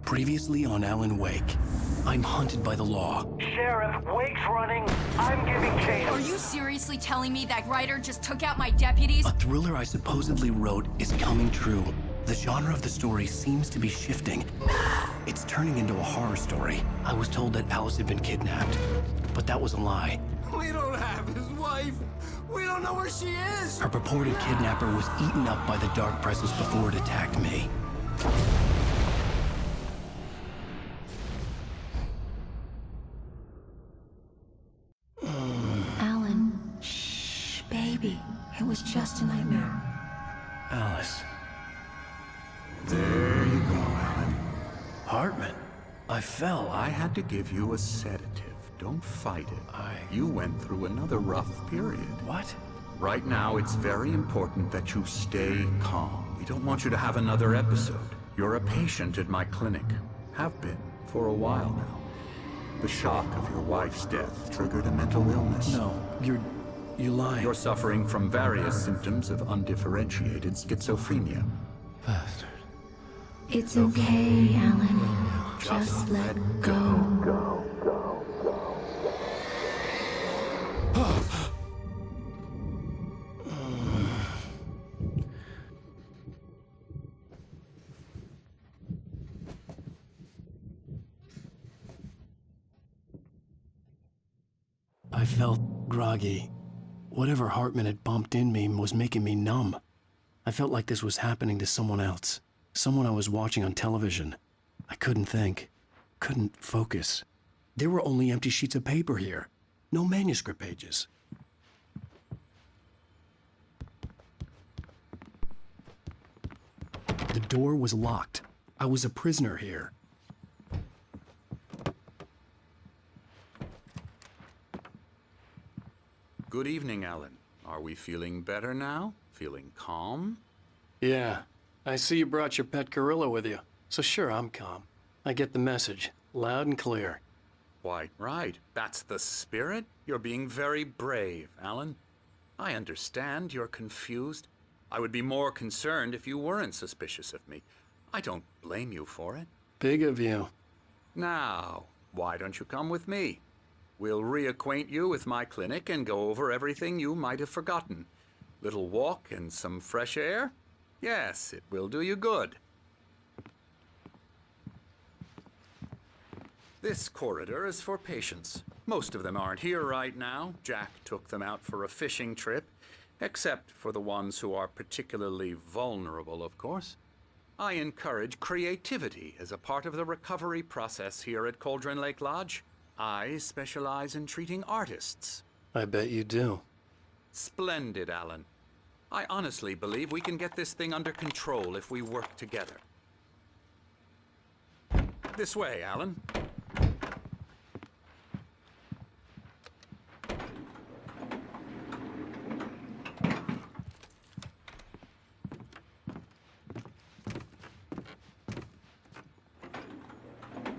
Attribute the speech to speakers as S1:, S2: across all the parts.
S1: Previously on Alan Wake, I'm hunted by the law.
S2: Sheriff, Wake's running. I'm giving chase.
S3: Are you seriously telling me that writer just took out my deputies?
S1: A thriller I supposedly wrote is coming true. The genre of the story seems to be shifting. It's turning into a horror story. I was told that Alice had been kidnapped, but that was a lie.
S4: We don't have his wife. We don't know where she is.
S1: Her purported kidnapper was eaten up by the dark presence before it attacked me.
S5: Alan, shh, baby. It was just a nightmare.
S1: Alice.
S4: There you go, Alan.
S1: Hartman. I fell.
S4: I had to give you a sedative. Don't fight it. You went through another rough period.
S1: What?
S4: Right now, it's very important that you stay calm. We don't want you to have another episode. You're a patient at my clinic. Have been for a while now. The shock of your wife's death triggered a mental illness.
S1: No, you lied.
S4: You're suffering from various symptoms of undifferentiated schizophrenia.
S1: Bastard.
S5: It's okay, Alan. Just let go.
S1: I felt groggy. Whatever Hartman had bumped in me was making me numb. I felt like this was happening to someone else. Someone I was watching on television. I couldn't think. Couldn't focus. There were only empty sheets of paper here. No manuscript pages. The door was locked. I was a prisoner here.
S4: Good evening, Alan. Are we feeling better now? Feeling calm?
S1: Yeah. I see you brought your pet gorilla with you. So sure, I'm calm. I get the message. Loud and clear.
S4: Quite right. That's the spirit. You're being very brave, Alan. I understand you're confused. I would be more concerned if you weren't suspicious of me. I don't blame you for it.
S1: Big of you.
S4: Now, why don't you come with me? We'll reacquaint you with my clinic and go over everything you might have forgotten. Little walk and some fresh air? Yes, it will do you good. This corridor is for patients. Most of them aren't here right now. Jack took them out for a fishing trip, except for the ones who are particularly vulnerable, of course. I encourage creativity as a part of the recovery process here at Cauldron Lake Lodge. I specialize in treating artists.
S1: I bet you do.
S4: Splendid, Alan. I honestly believe we can get this thing under control if we work together. This way, Alan.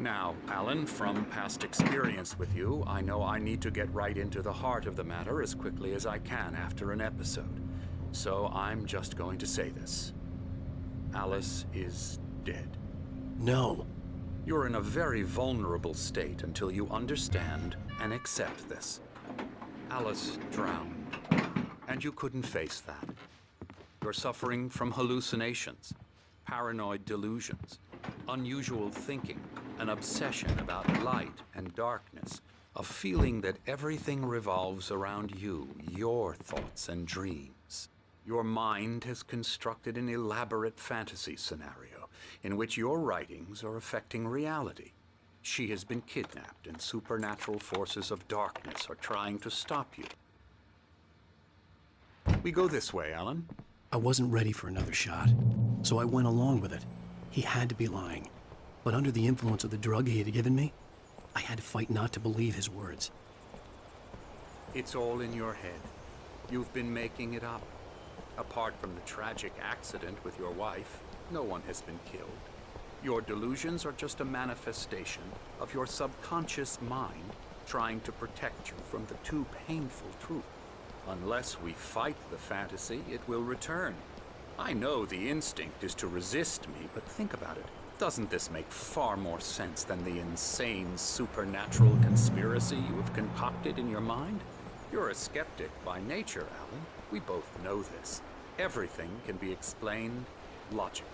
S4: Now, Alan, from past experience with you, I know I need to get right into the heart of the matter as quickly as I can after an episode. So I'm just going to say this. Alice is dead.
S1: No.
S4: You're in a very vulnerable state until you understand and accept this. Alice drowned, and you couldn't face that. You're suffering from hallucinations, paranoid delusions, unusual thinking, an obsession about light and darkness, a feeling that everything revolves around you, your thoughts and dreams. Your mind has constructed an elaborate fantasy scenario in which your writings are affecting reality. She has been kidnapped, and supernatural forces of darkness are trying to stop you. We go this way, Alan.
S1: I wasn't ready for another shot, so I went along with it. He had to be lying. But under the influence of the drug he had given me, I had to fight not to believe his words.
S4: It's all in your head. You've been making it up. Apart from the tragic accident with your wife, no one has been killed. Your delusions are just a manifestation of your subconscious mind trying to protect you from the too painful truth. Unless we fight the fantasy, it will return. I know the instinct is to resist me, but think about it. Doesn't this make far more sense than the insane supernatural conspiracy you have concocted in your mind? You're a skeptic by nature, Alan. We both know this. Everything can be explained logically.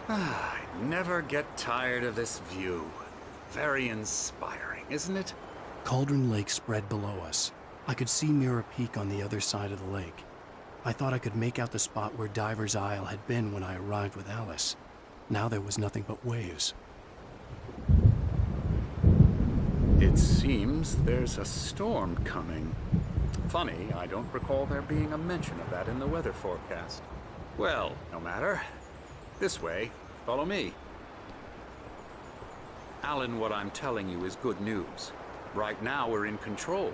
S4: I never get tired of this view. Very inspiring, isn't it?
S1: Cauldron Lake spread below us. I could see Mirror Peak on the other side of the lake. I thought I could make out the spot where Diver's Isle had been when I arrived with Alice. Now there was nothing but waves.
S4: It seems there's a storm coming. Funny, I don't recall there being a mention of that in the weather forecast. Well, no matter. This way. Follow me. Alan, what I'm telling you is good news. Right now, we're in control.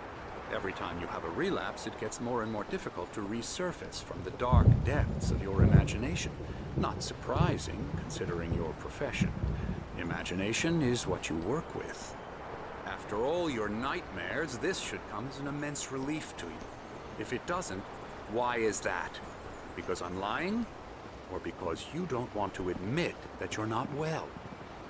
S4: Every time you have a relapse, it gets more and more difficult to resurface from the dark depths of your imagination. Not surprising, considering your profession. Imagination is what you work with. After all your nightmares, this should come as an immense relief to you. If it doesn't, why is that? Because I'm lying? Or because you don't want to admit that you're not well?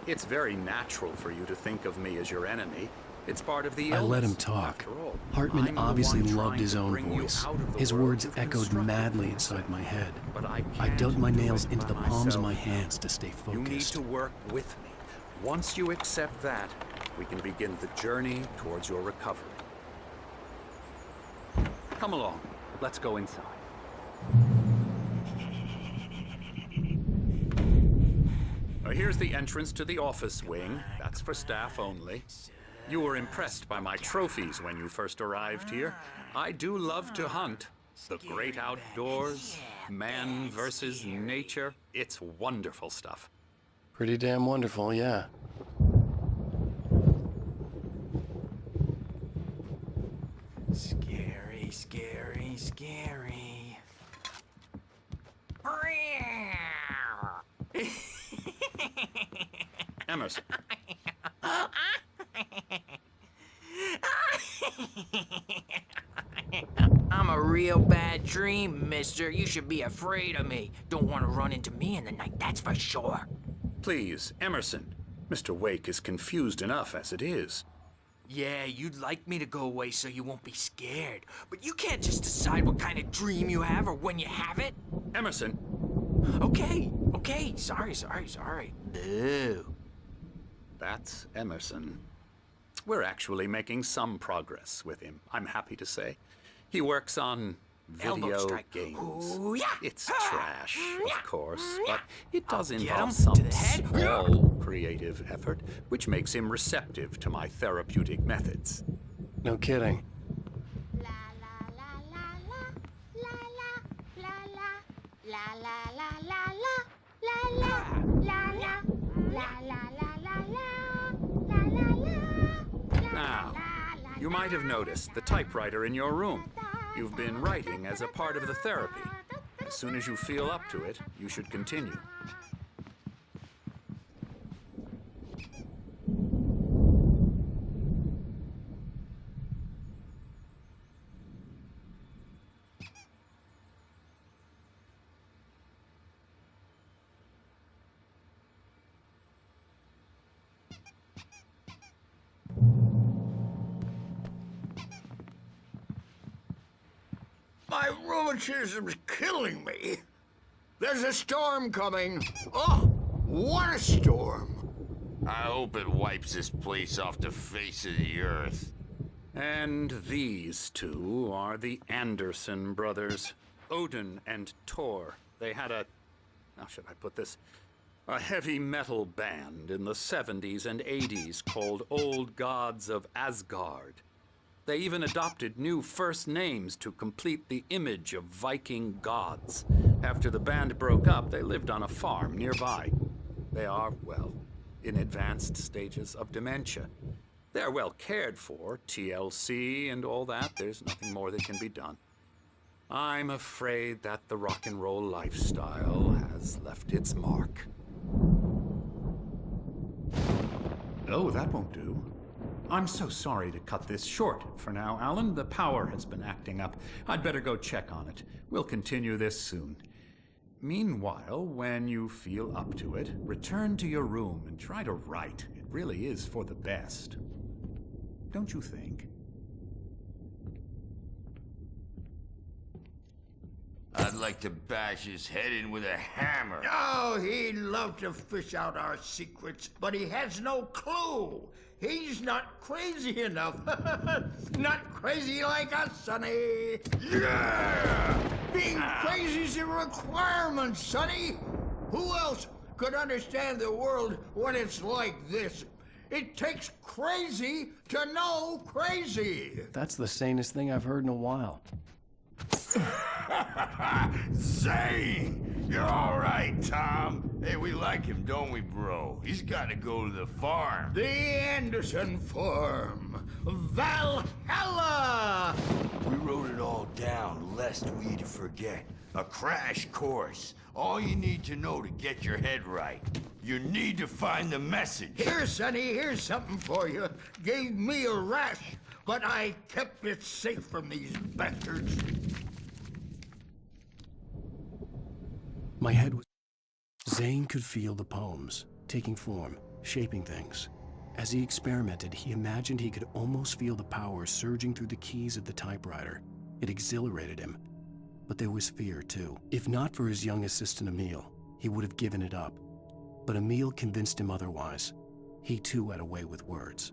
S4: It's very natural for you to think of me as your enemy. It's part of the illness.
S1: I let him talk.
S4: After all,
S1: Hartman
S4: I'm the
S1: obviously
S4: one
S1: loved
S4: trying
S1: his
S4: to
S1: own
S4: bring you
S1: voice.
S4: out of the
S1: His
S4: world
S1: words
S4: you've
S1: echoed
S4: constructed
S1: madly
S4: for
S1: inside
S4: yourself.
S1: my head.
S4: But I
S1: I
S4: can't
S1: dug my
S4: do
S1: nails
S4: it
S1: into the
S4: by
S1: palms of
S4: myself.
S1: my hands to stay
S4: You need
S1: focused.
S4: to work with me. Once you accept that, we can begin the journey towards your recovery. Come along. Let's go inside. Here's the entrance to the office wing. That's for staff only. You were impressed by my trophies when you first arrived here. I do love to hunt. The great outdoors, man versus nature. It's wonderful stuff.
S1: Pretty damn wonderful, yeah.
S6: Scary, scary, scary.
S4: Emerson.
S6: I'm a real bad dream, mister. You should be afraid of me. Don't want to run into me in the night, that's for sure.
S4: Please, Emerson. Mr. Wake is confused enough as it is.
S6: Yeah, you'd like me to go away so you won't be scared. But you can't just decide what kind of dream you have or when you have it.
S4: Emerson.
S6: Okay. Sorry. Boo.
S4: That's Emerson. We're actually making some progress with him, I'm happy to say. He works on
S6: Elbow
S4: video
S6: strike.
S4: games.
S6: Ooh, yeah.
S4: It's trash, of course, but it does
S6: I'll get
S4: involve
S6: him
S4: some
S6: to the head.
S4: small creative effort, which makes him receptive to my therapeutic methods.
S1: No kidding.
S4: Now, you might have noticed the typewriter in your room. You've been writing as a part of the therapy. As soon as you feel up to it, you should continue.
S7: My rheumatism's killing me. There's a storm coming. Oh, what a storm.
S8: I hope it wipes this place off the face of the earth.
S4: And these two are the Anderson brothers, Odin and Thor. They had how should I put this? A heavy metal band in the 70s and 80s called Old Gods of Asgard. They even adopted new first names to complete the image of Viking gods. After the band broke up, they lived on a farm nearby. They are, well, in advanced stages of dementia. They're well cared for, TLC and all that. There's nothing more that can be done. I'm afraid that the rock and roll lifestyle has left its mark.
S6: Hey, Emerson, you should be afraid of me. Don't want to run into me in the night, that's for sure.
S4: Emerson.
S6: Okay.
S4: Please, Emerson.
S9: Oh, that won't do. I'm so sorry to cut this short for now, Alan. The power has been acting up. I'd better go check on it. We'll continue this soon. Meanwhile, when you feel up to it, return to your room and try to write. It really is for the best. Don't you think?
S8: I'd like to bash his head in with a hammer.
S7: Oh, he'd love to fish out our secrets, but he has no clue. He's not crazy enough. Not crazy like us, Sonny.
S8: Yeah!
S7: Being crazy's a requirement, Sonny. Who else could understand the world when it's like this? It takes crazy to know crazy.
S1: That's the sanest thing I've heard in a while.
S8: Zane! You're all right, Tom. Hey, we like him, don't we, bro? He's got to go to the farm.
S7: The Anderson Farm. Valhalla!
S8: We wrote it all down, lest we forget. A crash course. All you need to know to get your head right. You need to find the message.
S7: Here, Sonny, here's something for you. Gave me a rash, but I kept it safe from these bastards.
S1: My head was... Zane could feel the poems, taking form, shaping things. As he experimented, he imagined he could almost feel the power surging through the keys of the typewriter. It exhilarated him. But there was fear, too. If not for his young assistant, Emil, he would have given it up. But Emil convinced him otherwise. He, too, had a way with words.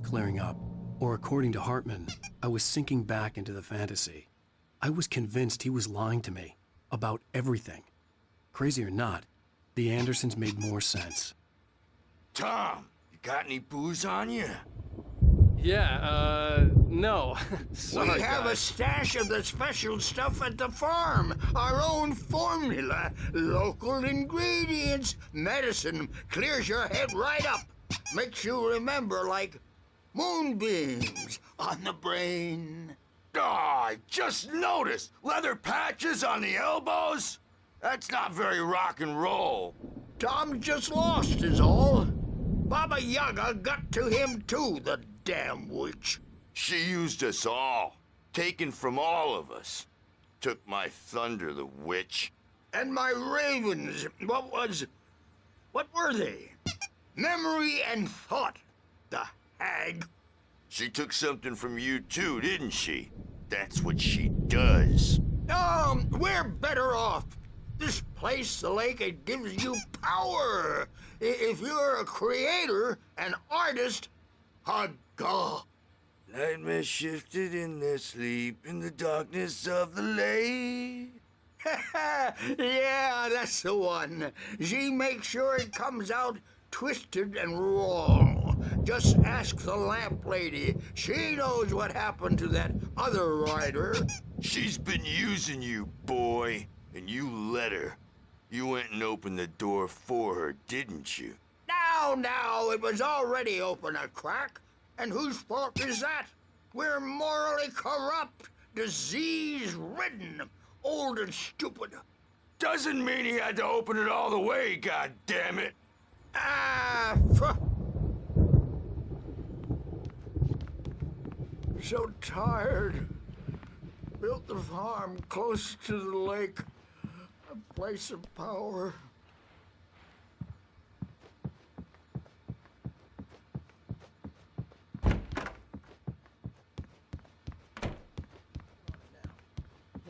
S1: Clearing up, or according to Hartman, I was sinking back into the fantasy. I was convinced he was lying to me about everything. Crazy or not, the Andersons made more sense.
S8: Tom, you got any booze on you?
S1: Yeah, no. Sorry,
S7: we have
S1: guys.
S7: a stash of the special stuff at the farm. Our own formula. Local ingredients. Medicine clears your head right up. Makes you remember like moonbeams on the brain.
S8: Oh, I just noticed. Leather patches on the elbows? That's not very rock and roll.
S7: Tom just lost is all. Baba Yaga got to him too, the damn witch.
S8: She used us all. Taken from all of us. Took my thunder, the witch.
S7: And my ravens, what were they? Memory and thought, the hag.
S8: She took something from you too, didn't she? That's what she does.
S7: We're better off. This place, the lake, it gives you power. If you're a creator, an artist, a god.
S8: Nightmare shifted in their sleep in the darkness of the lake.
S7: Yeah, that's the one. She makes sure it comes out twisted and raw. Just ask the lamp lady. She knows what happened to that other rider.
S8: She's been using you, boy, and you let her. You went and opened the door for her, didn't you?
S7: Now, it was already open a crack. And whose fault is that? We're morally corrupt, disease-ridden, old and stupid.
S8: Doesn't mean he had to open it all the way, goddammit.
S7: So tired. Built the farm close to the lake. A place of power.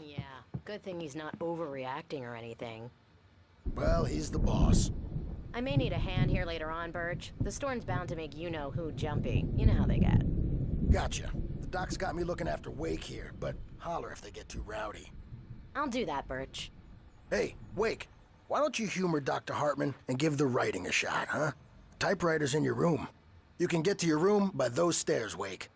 S10: Yeah, good thing he's not overreacting or anything.
S11: Well, he's the boss.
S10: I may need a hand here later on, Birch. The storm's bound to make you-know-who jumpy. You know how they get.
S11: Gotcha. The doc's got me looking after Wake here, but holler if they get too rowdy.
S10: I'll do that, Birch.
S11: Hey, Wake, why don't you humor Dr. Hartman and give the writing a shot, huh? Typewriter's in your room. You can get to your room by those stairs, Wake.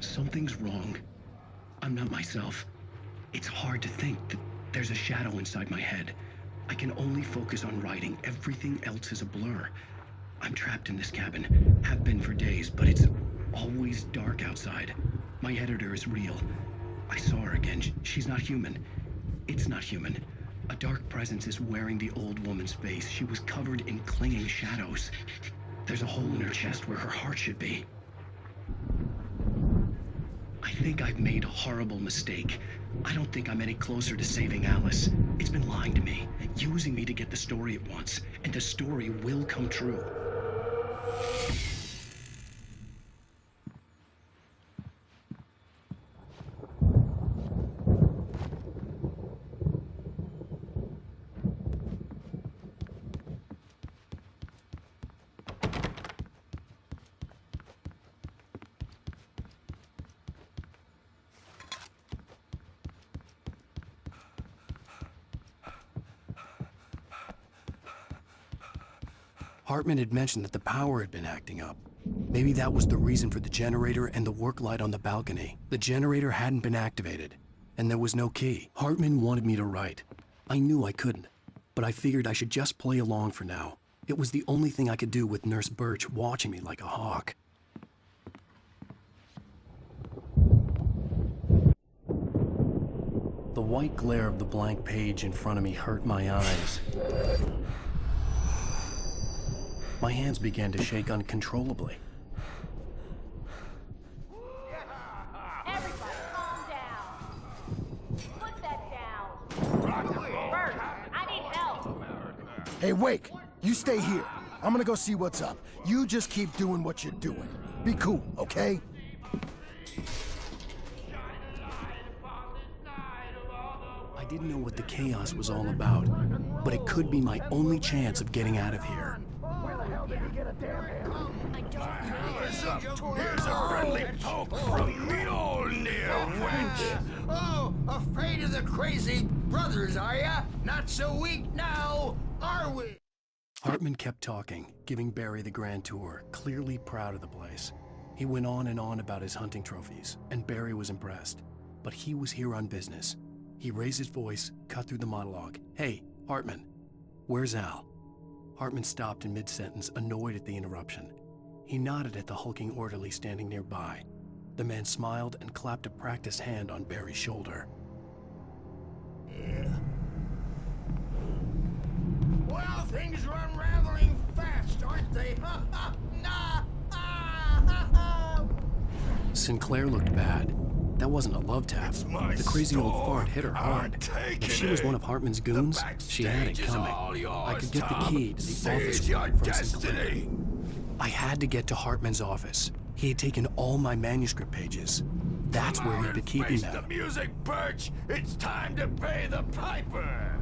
S1: Something's wrong. I'm not myself. It's hard to think that there's a shadow inside my head. I can only focus on writing. Everything else is a blur. I'm trapped in this cabin. Have been for days, but it's always dark outside. My editor is real. I saw her again. She's not human. It's not human. A dark presence is wearing the old woman's face. She was covered in clinging shadows. There's a hole in her chest where her heart should be. I think I've made a horrible mistake. I don't think I'm any closer to saving Alice. It's been lying to me, using me to get the story it wants, and the story will come true. Hartman had mentioned that the power had been acting up. Maybe that was the reason for the generator and the work light on the balcony. The generator hadn't been activated, and there was no key. Hartman wanted me to write. I knew I couldn't, but I figured I should just play along for now. It was the only thing I could do with Nurse Birch watching me like a hawk. The white glare of the blank page in front of me hurt my eyes. My hands began to shake uncontrollably.
S10: Everybody, calm down. Put that down. Bert, I need help.
S11: Hey, Wake, you stay here. I'm gonna go see what's up. You just keep doing what you're doing. Be cool, okay?
S1: I didn't know what the chaos was all about, but it could be my only chance of getting out of here.
S7: Here's a friendly poke from Mjolnir, wench. Oh, afraid of the crazy brothers, are ya? Not so weak now, are we?
S1: Hartman kept talking, giving Barry the grand tour, clearly proud of the place. He went on and on about his hunting trophies, and Barry was impressed. But he was here on business. He raised his voice, cut through the monologue. Hey, Hartman, where's Al? Hartman stopped in mid-sentence, annoyed at the interruption. He nodded at the hulking orderly standing nearby. The man smiled and clapped a practiced hand on Barry's shoulder.
S7: Yeah. Well, things are unraveling fast, aren't they?
S1: Sinclair looked bad. That wasn't a love tap. The crazy old fart hit her hard. If she was one of Hartman's goons, she had it coming. I could get the key to the office from Sinclair. I had to get to Hartman's office. He had taken all my manuscript pages. That's where he'd been keeping them.
S8: The music, Birch! It's time to pay the piper!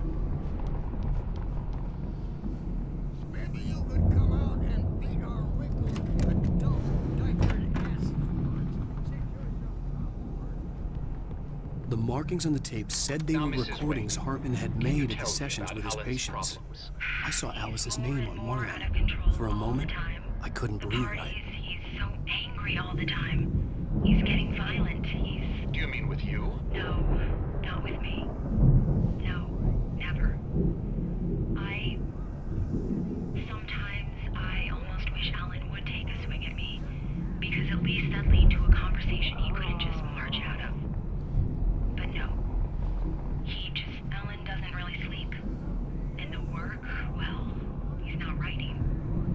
S7: Maybe you could come out and beat our wrinkled, adult, diapered ass.
S1: The markings on the tape said they were recordings Hartman had made at the sessions with his patients. I saw Alice's name on one of them. For a moment, I couldn't breathe right.
S5: He's so angry all the time. He's getting violent.
S4: Do you mean with you?
S5: No, not with me. No, never. Sometimes I almost wish Alan would take a swing at me, because at least that'd lead to a conversation he couldn't just march out of. But no. Alan doesn't really sleep. And the work, well, he's not writing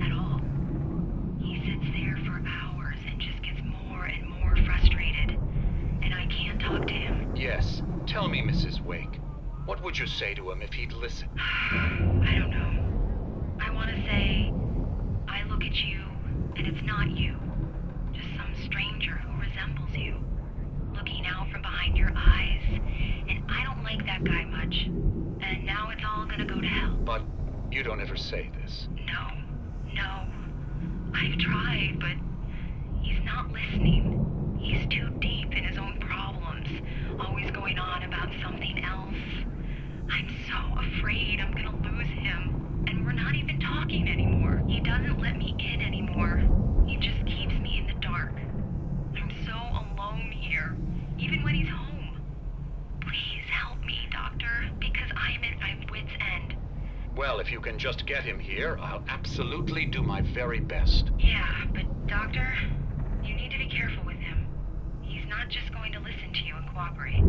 S5: at all. He sits there for hours and just gets more and more frustrated. And I can't talk to him.
S4: Yes. Tell me, Mrs. Wake. What would you say to him if he'd listen?
S5: I don't know. I want to say, I look at you, and it's not you. Just some stranger who resembles you. Looking out from behind your eyes, and I don't like that guy much. And now it's all gonna go to hell.
S4: But you don't ever say this.
S5: No. I've tried, but he's not listening. He's too deep in his own problems, always going on about something else. I'm so afraid I'm gonna lose him, and we're not even talking anymore. He doesn't let me in anymore. He just keeps me in the dark. I'm so alone here, even when he's home. Please help me, Doctor, because I'm at my wit's end.
S4: Well, if you can just get him here, I'll absolutely do my very best.
S5: Yeah, but Doctor, you need to be careful with him. He's not just going to listen to you and cooperate.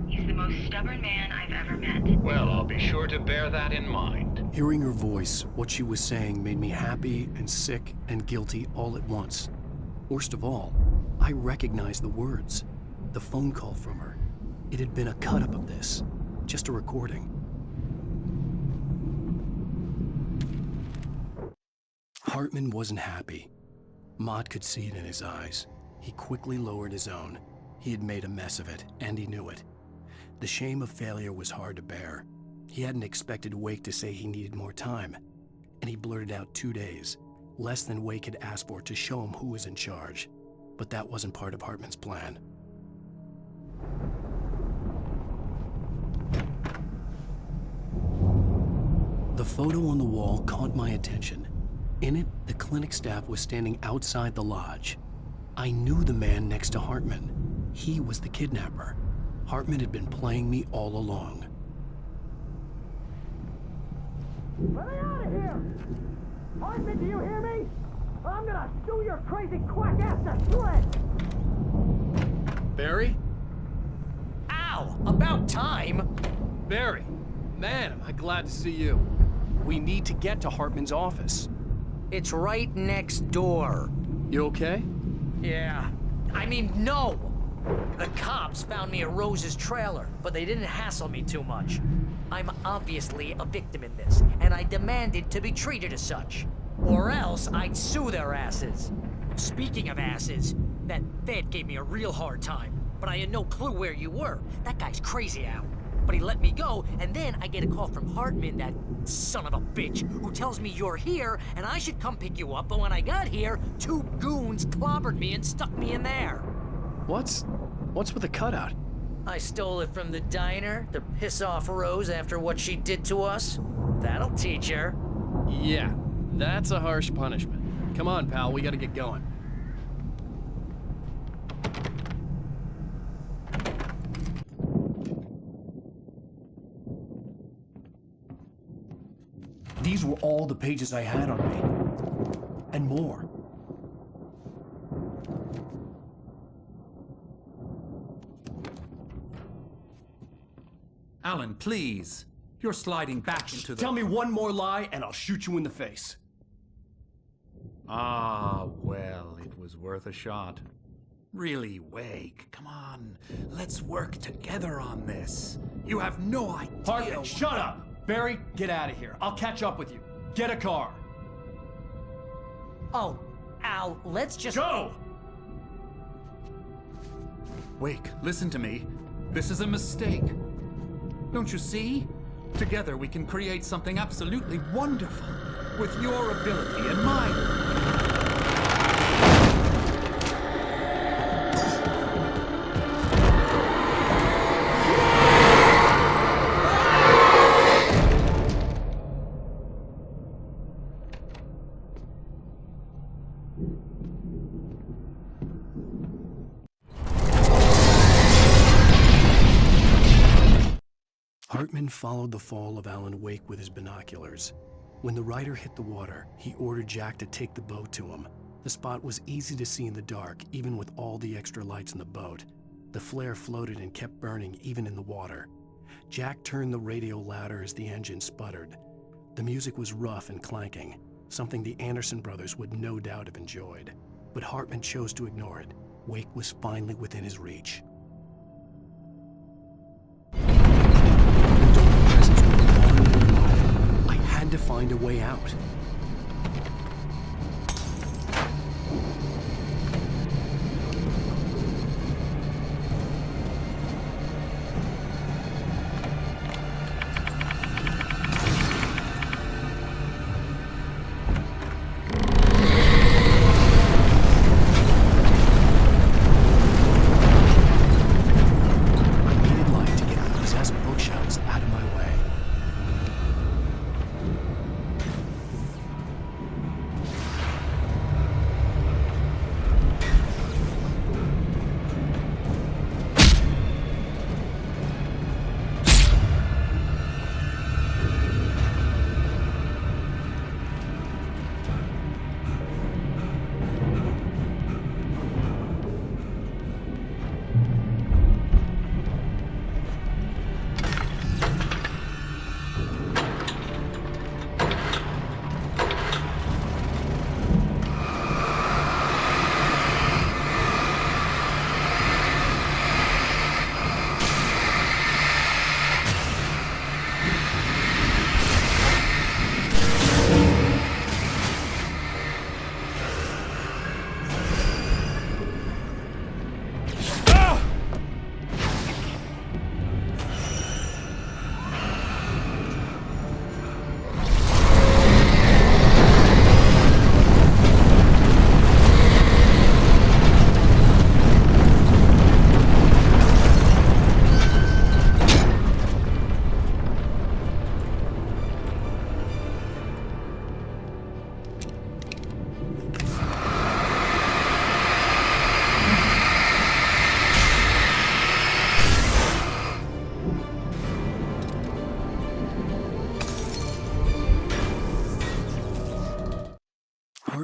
S5: He's the most stubborn man I've ever met.
S9: Well, I'll be sure to bear that in mind.
S1: Hearing her voice, what she was saying made me happy and sick and guilty all at once. Worst of all, I recognized the words. The phone call from her. It had been a cut-up of this. Just a recording. Hartman wasn't happy. Maud could see it in his eyes. He quickly lowered his own. He had made a mess of it, and he knew it. The shame of failure was hard to bear. He hadn't expected Wake to say he needed more time, and he blurted out 2 days, less than Wake had asked for to show him who was in charge. But that wasn't part of Hartman's plan. The photo on the wall caught my attention. In it, the clinic staff was standing outside the lodge. I knew the man next to Hartman. He was the kidnapper. Hartman had been playing me all along.
S10: Let me out of here! Hartman, do you hear me? I'm gonna sue your crazy quack ass to shreds!
S1: Barry?
S6: Ow! About time!
S1: Barry! Man, am I glad to see you. We need to get to Hartman's office.
S6: It's right next door.
S1: You okay?
S6: Yeah. I mean, no! The cops found me at Rose's trailer, but they didn't hassle me too much. I'm obviously a victim in this, and I demanded to be treated as such. Or else I'd sue their asses. Speaking of asses, that Fed gave me a real hard time, but I had no clue where you were. That guy's crazy out. But he let me go, and then I get a call from Hartman, that son of a bitch, who tells me you're here, and I should come pick you up, but when I got here, 2 goons clobbered me and stuck me in there.
S1: What's with the cutout?
S6: I stole it from the diner to piss off Rose after what she did to us. That'll teach her.
S1: Yeah, that's a harsh punishment. Come on, pal, we gotta get going. These were all the pages I had on me. And more.
S9: Alan, please. You're sliding back into the...
S1: Tell me one more lie and I'll shoot you in the face.
S9: Ah, well, it was worth a shot. Really, Wake, come on. Let's work together on this. You have no idea...
S1: Hartman, shut up! Barry, get out of here. I'll catch up with you. Get a car.
S6: Oh, Al, let's just...
S1: Go!
S9: Wake, listen to me. This is a mistake. Don't you see? Together we can create something absolutely wonderful. With your ability and mine.
S1: Hartman followed the fall of Alan Wake with his binoculars. When the rider hit the water, he ordered Jack to take the boat to him. The spot was easy to see in the dark, even with all the extra lights in the boat. The flare floated and kept burning even in the water. Jack turned the radio louder as the engine sputtered. The music was rough and clanking, something the Anderson brothers would no doubt have enjoyed. But Hartman chose to ignore it. Wake was finally within his reach. I had to find a way out.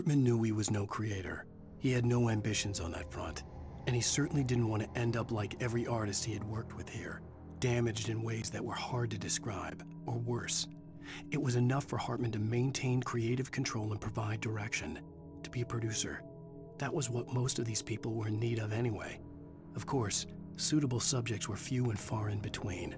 S1: Hartman knew he was no creator. He had no ambitions on that front. And he certainly didn't want to end up like every artist he had worked with here, damaged in ways that were hard to describe, or worse. It was enough for Hartman to maintain creative control and provide direction, to be a producer. That was what most of these people were in need of anyway. Of course, suitable subjects were few and far in between.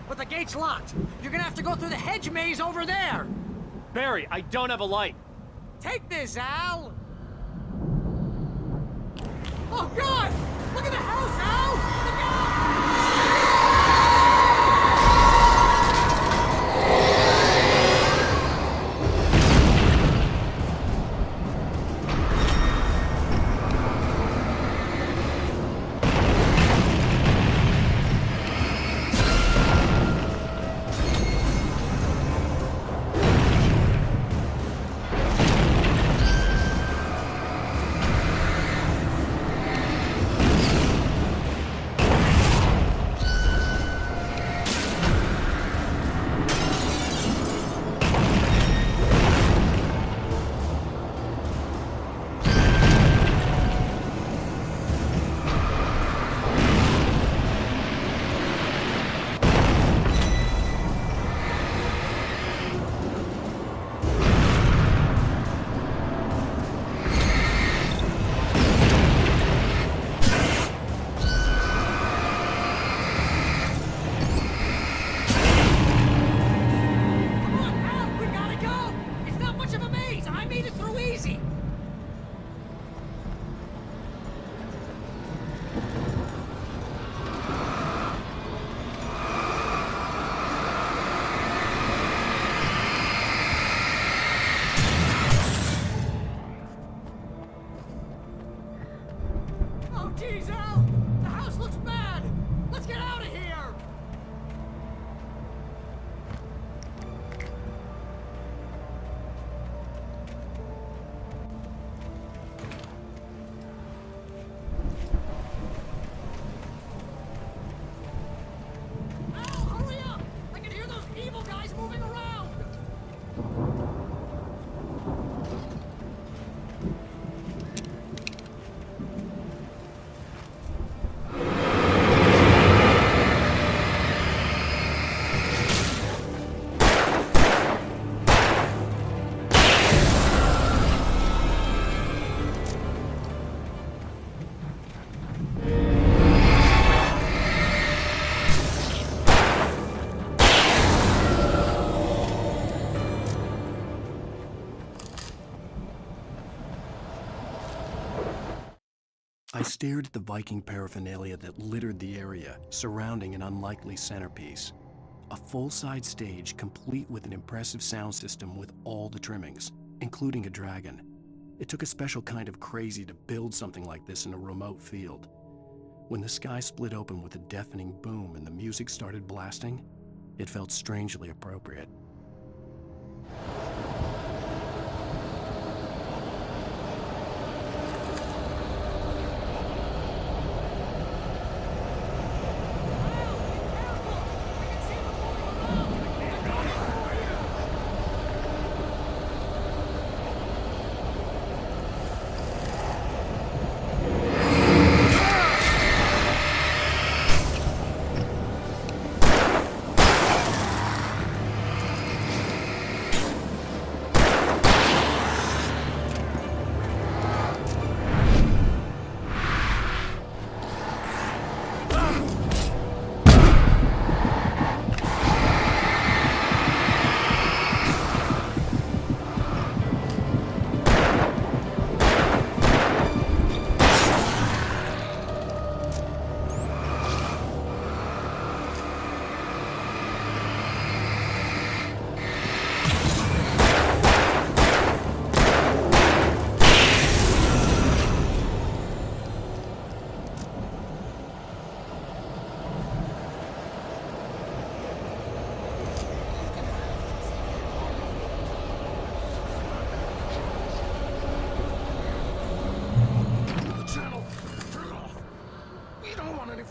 S6: But the gate's locked. You're gonna have to go through the hedge maze over there.
S10: Barry, I don't have a light.
S6: Take this, Al. Oh, God! Look at the house, Al! Look out! Jeez, Al! The house looks bad! Let's get out of here! Al, hurry up! I can hear those evil guys moving around!
S1: I stared at the Viking paraphernalia that littered the area, surrounding an unlikely centerpiece. A full-size stage complete with an impressive sound system with all the trimmings, including a dragon. It took a special kind of crazy to build something like this in a remote field. When the sky split open with a deafening boom and the music started blasting, it felt strangely appropriate.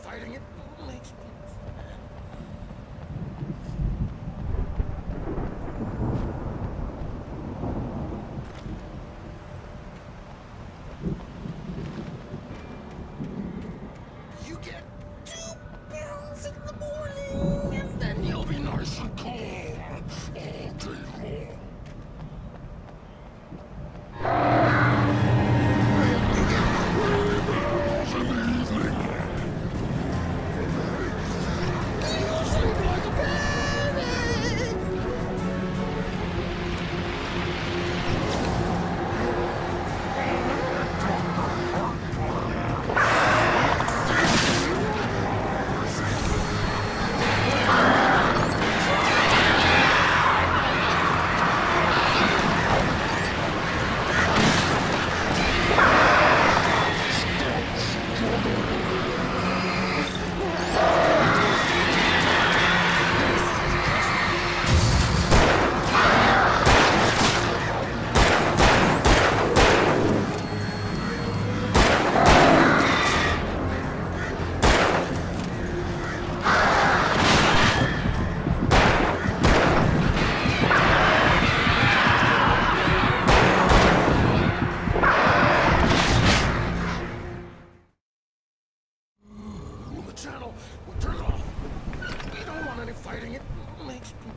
S11: fighting it makes me You get 2 pills in the morning, and then you'll be nice and calm all day long. Channel, we'll turn it off. We don't want any fighting. It makes me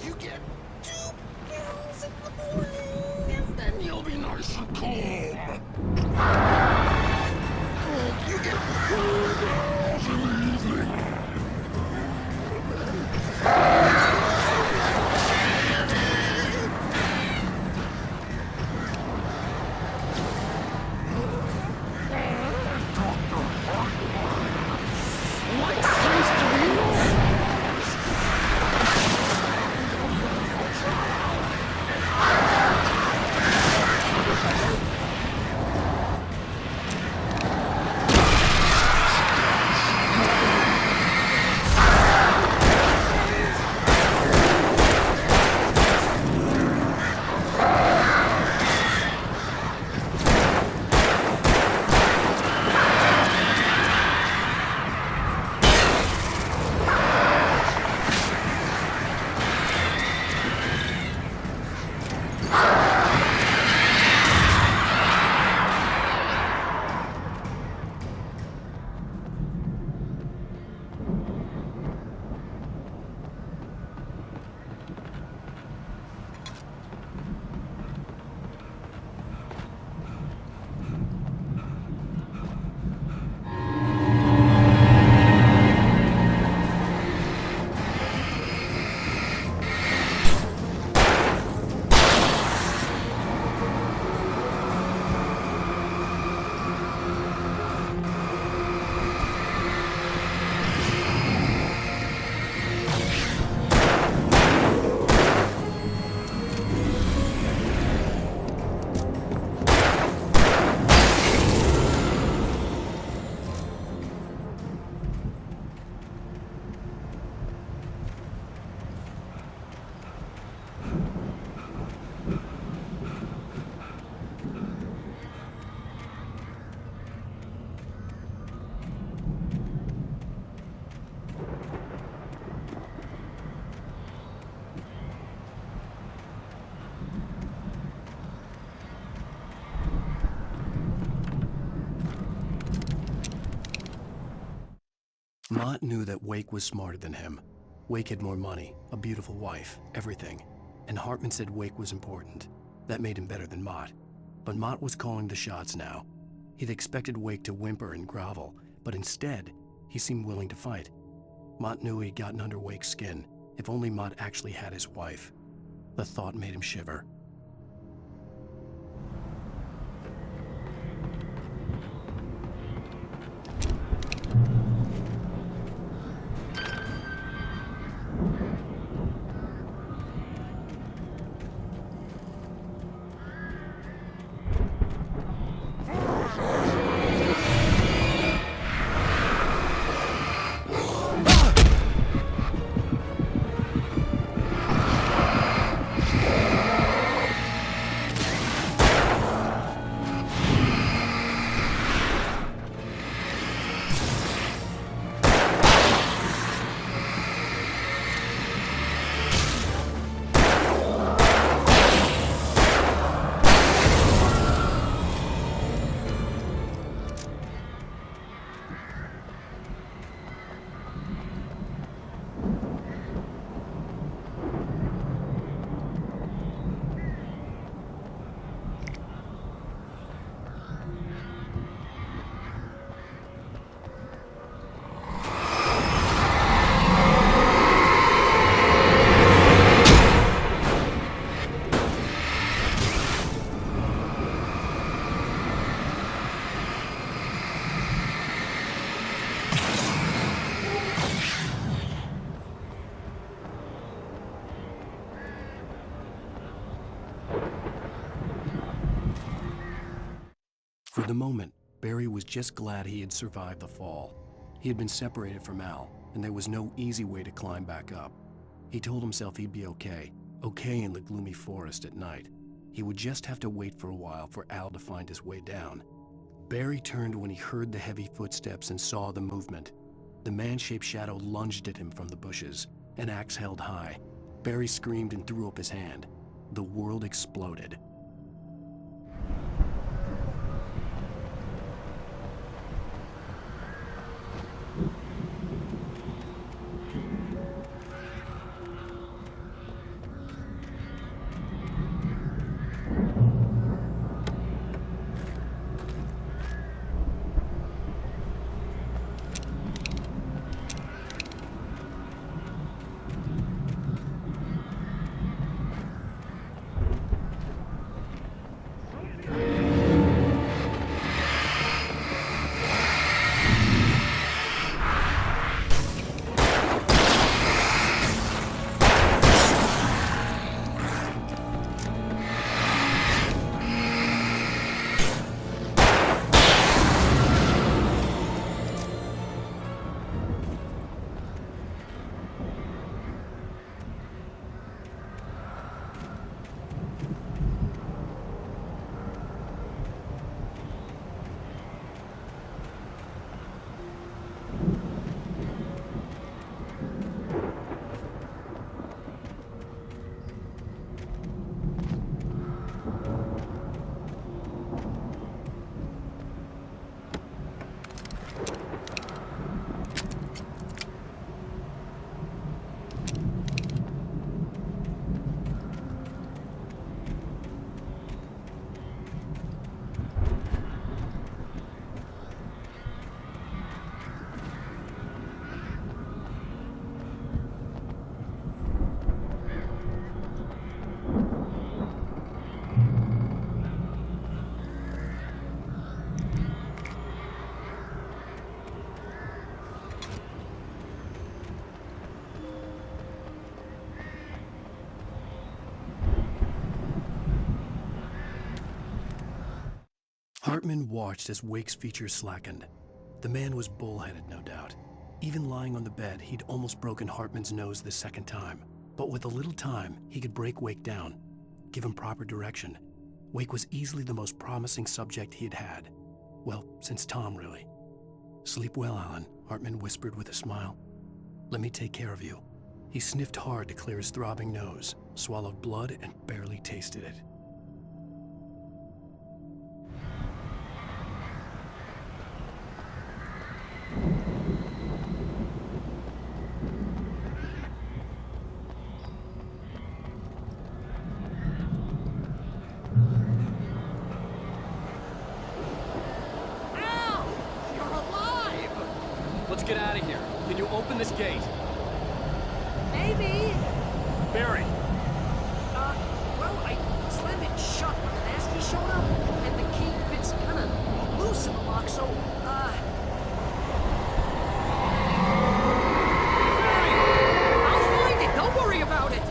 S11: You get 2 pills in the morning, and then you'll be nice and calm. You get 4 pills in the evening.
S1: Mott knew that Wake was smarter than him. Wake had more money, a beautiful wife, everything. And Hartman said Wake was important. That made him better than Mott. But Mott was calling the shots now. He'd expected Wake to whimper and grovel, but instead, he seemed willing to fight. Mott knew he'd gotten under Wake's skin. If only Mott actually had his wife. The thought made him shiver. the moment, Barry was just glad he had survived the fall. He had been separated from Al, and there was no easy way to climb back up. He told himself he'd be okay in the gloomy forest at night. He would just have to wait for a while for Al to find his way down. Barry turned when he heard the heavy footsteps and saw the movement. The man-shaped shadow lunged at him from the bushes, an axe held high. Barry screamed and threw up his hand. The world exploded. Hartman watched as Wake's features slackened. The man was bullheaded, no doubt. Even lying on the bed, he'd almost broken Hartman's nose the second time. But with a little time, he could break Wake down, give him proper direction. Wake was easily the most promising subject he had had. Well, since Tom, really. "Sleep well, Alan," Hartman whispered with a smile. "Let me take care of you." He sniffed hard to clear his throbbing nose, swallowed blood, and barely tasted it.
S12: Let's get out of here. Can you open this gate?
S6: Maybe.
S12: Barry!
S6: Well, I slammed it shut when the nasty showed up, and the key fits kind of loose in the lock, so, Barry! I'll find it! Don't worry about it!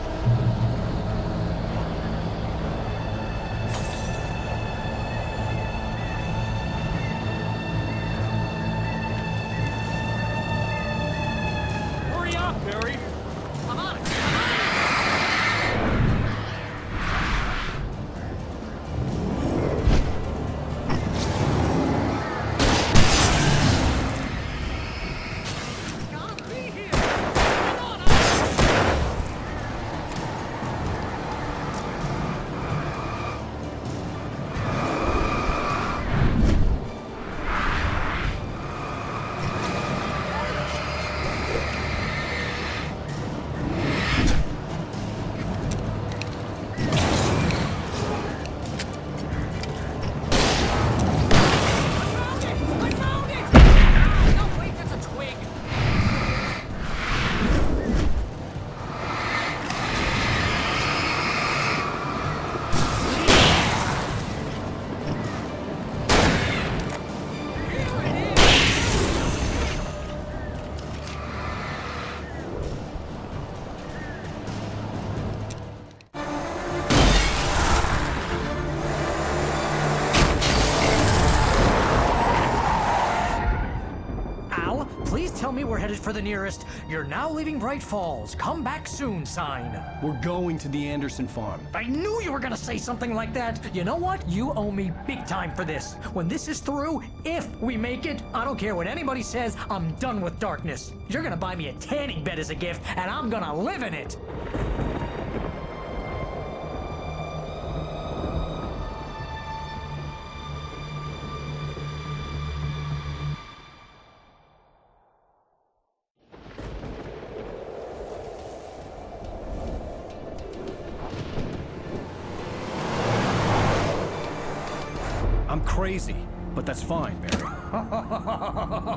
S6: headed for the nearest "You're now leaving Bright Falls. Come back soon" sign.
S1: We're going to the Anderson farm.
S6: I knew you were gonna say something like that. You know what? You owe me big time for this. When this is through, if we make it, I don't care what anybody says, I'm done with darkness. You're gonna buy me a tanning bed as a gift, and I'm gonna live in it.
S1: I'm crazy, but that's fine, Barry.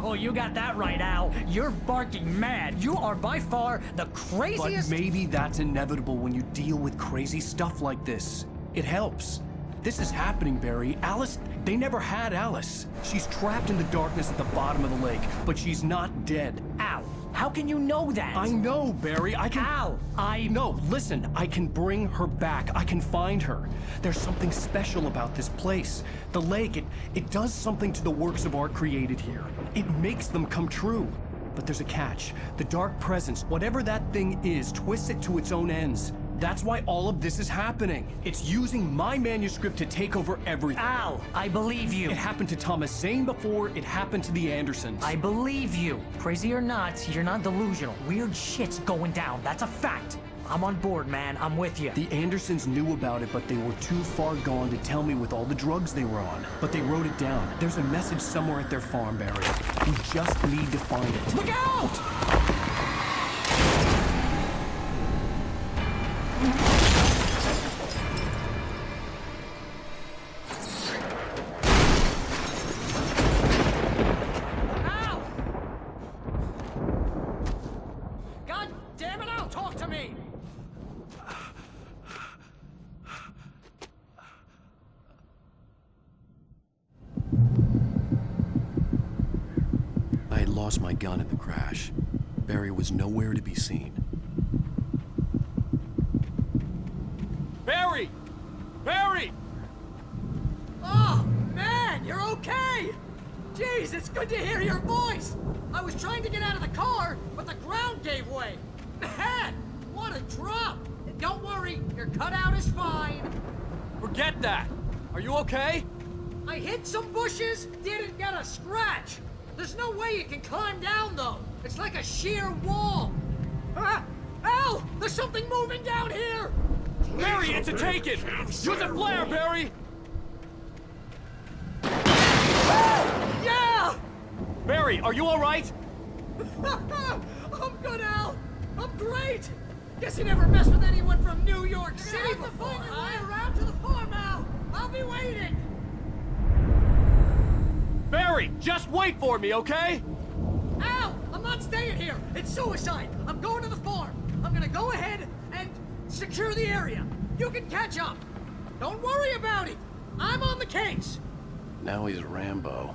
S6: Oh, you got that right, Al. You're barking mad. You are by far the craziest...
S1: But maybe that's inevitable when you deal with crazy stuff like this. It helps. This is happening, Barry. Alice, they never had Alice. She's trapped in the darkness at the bottom of the lake, but she's not dead.
S6: Al, how can you know that?
S1: I know, Barry. I can...
S6: Al,
S1: No, listen. I can bring her back. I can find her. There's something special about this place. The lake, it does something to the works of art created here. It makes them come true. But there's a catch. The dark presence, whatever that thing is, twists it to its own ends. That's why all of this is happening. It's using my manuscript to take over everything.
S6: Al, I believe you.
S1: It happened to Thomas Zane before, it happened to the Andersons.
S6: I believe you. Crazy or not, you're not delusional. Weird shit's going down. That's a fact. I'm on board, man. I'm with you.
S1: The Andersons knew about it, but they were too far gone to tell me with all the drugs they were on. But they wrote it down. There's a message somewhere at their farm, Barry. We just need to find it.
S6: Look out!
S1: Lost my gun in the crash. Barry was nowhere to be seen.
S12: Barry! Barry!
S6: Oh, man, you're okay! Jeez, it's good to hear your voice! I was trying to get out of the car, but the ground gave way. Man, what a drop! And don't worry, your cutout is fine.
S12: Forget that! Are you okay?
S6: I hit some bushes, didn't get a scratch. There's no way you can climb down, though. It's like a sheer wall. Ah! Al! There's something moving down here!
S12: Barry, it's a taken! Use a flare, Barry!
S6: Yeah!
S12: Barry, are you alright?
S6: I'm good, Al! I'm great! Guess you never messed with anyone from New York City before, find your way around to the farm, Al! I'll be waiting!
S12: Barry, just wait for me, okay?
S6: Al! I'm not staying here! It's suicide! I'm going to the farm! I'm gonna go ahead and secure the area. You can catch up. Don't worry about it. I'm on the case.
S1: Now he's Rambo.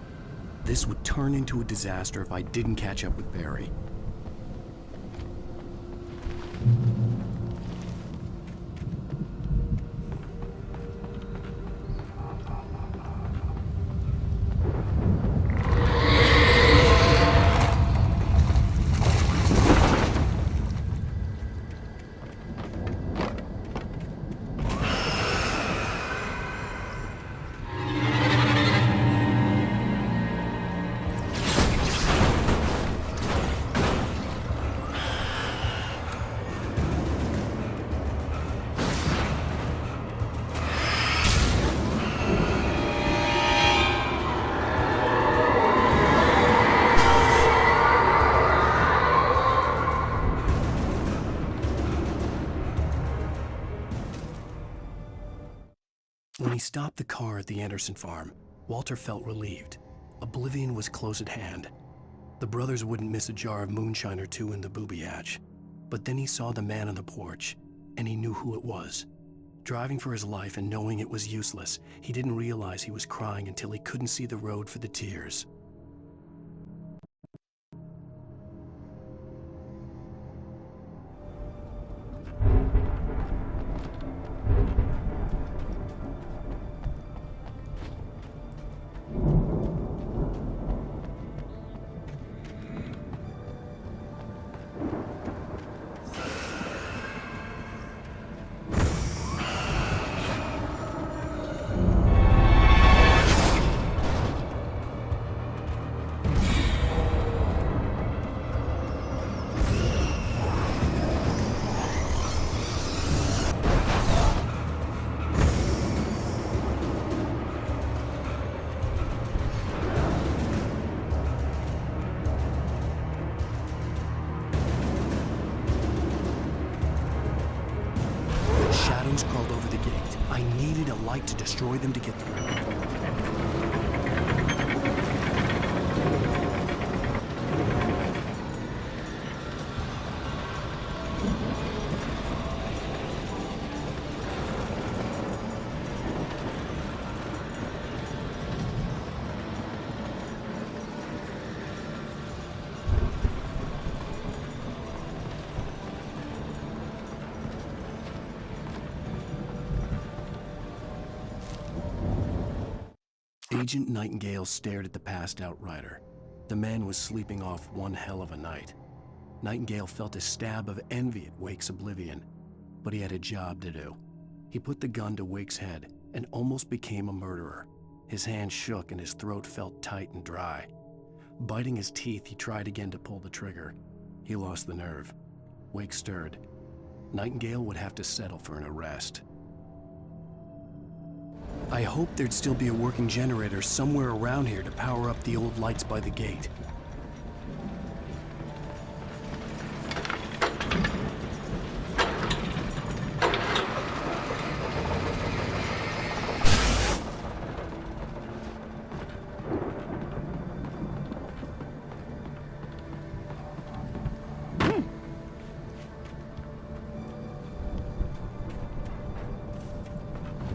S1: This would turn into a disaster if I didn't catch up with Barry. When he stopped the car at the Anderson farm, Walter felt relieved. Oblivion was close at hand. The brothers wouldn't miss a jar of moonshine or two in the booby hatch. But then he saw the man on the porch, and he knew who it was. Driving for his life and knowing it was useless, he didn't realize he was crying until he couldn't see the road for the tears. Shadows crawled over the gate. I needed a light to destroy them to get through. Agent Nightingale stared at the passed-out rider. The man was sleeping off one hell of a night. Nightingale felt a stab of envy at Wake's oblivion, but he had a job to do. He put the gun to Wake's head and almost became a murderer. His hand shook and his throat felt tight and dry. Biting his teeth, he tried again to pull the trigger. He lost the nerve. Wake stirred. Nightingale would have to settle for an arrest. I hoped there'd still be a working generator somewhere around here to power up the old lights by the gate.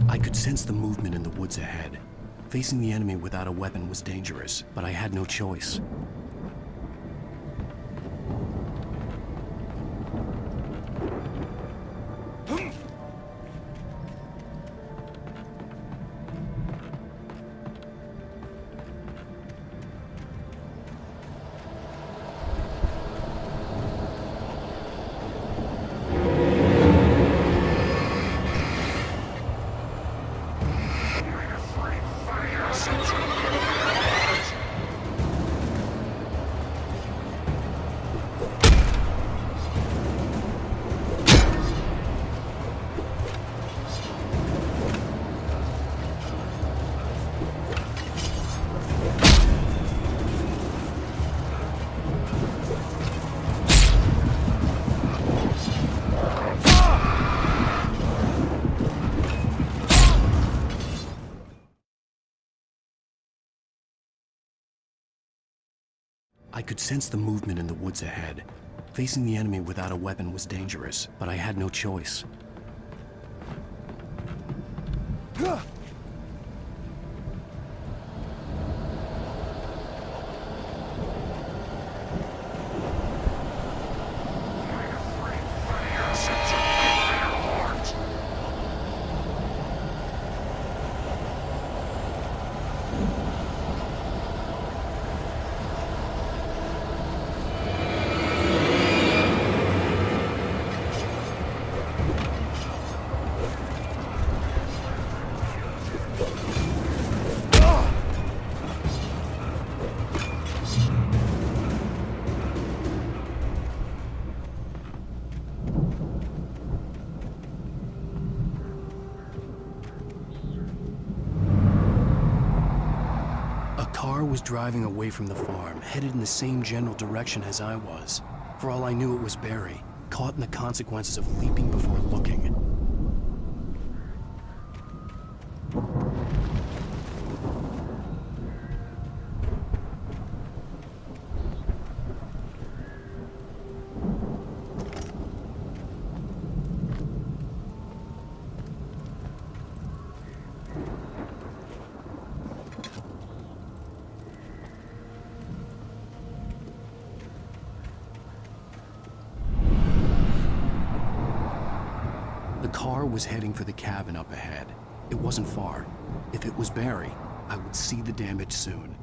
S1: I could sense the movement in the woods ahead. Facing the enemy without a weapon was dangerous, but I had no choice. I could sense the movement in the woods ahead. Facing the enemy without a weapon was dangerous, but I had no choice. Was driving away from the farm, headed in the same general direction as I was. For all I knew, it was Barry, caught in the consequences of leaping before looking. The car was heading for the cabin up ahead. It wasn't far. If it was Barry, I would see the damage soon.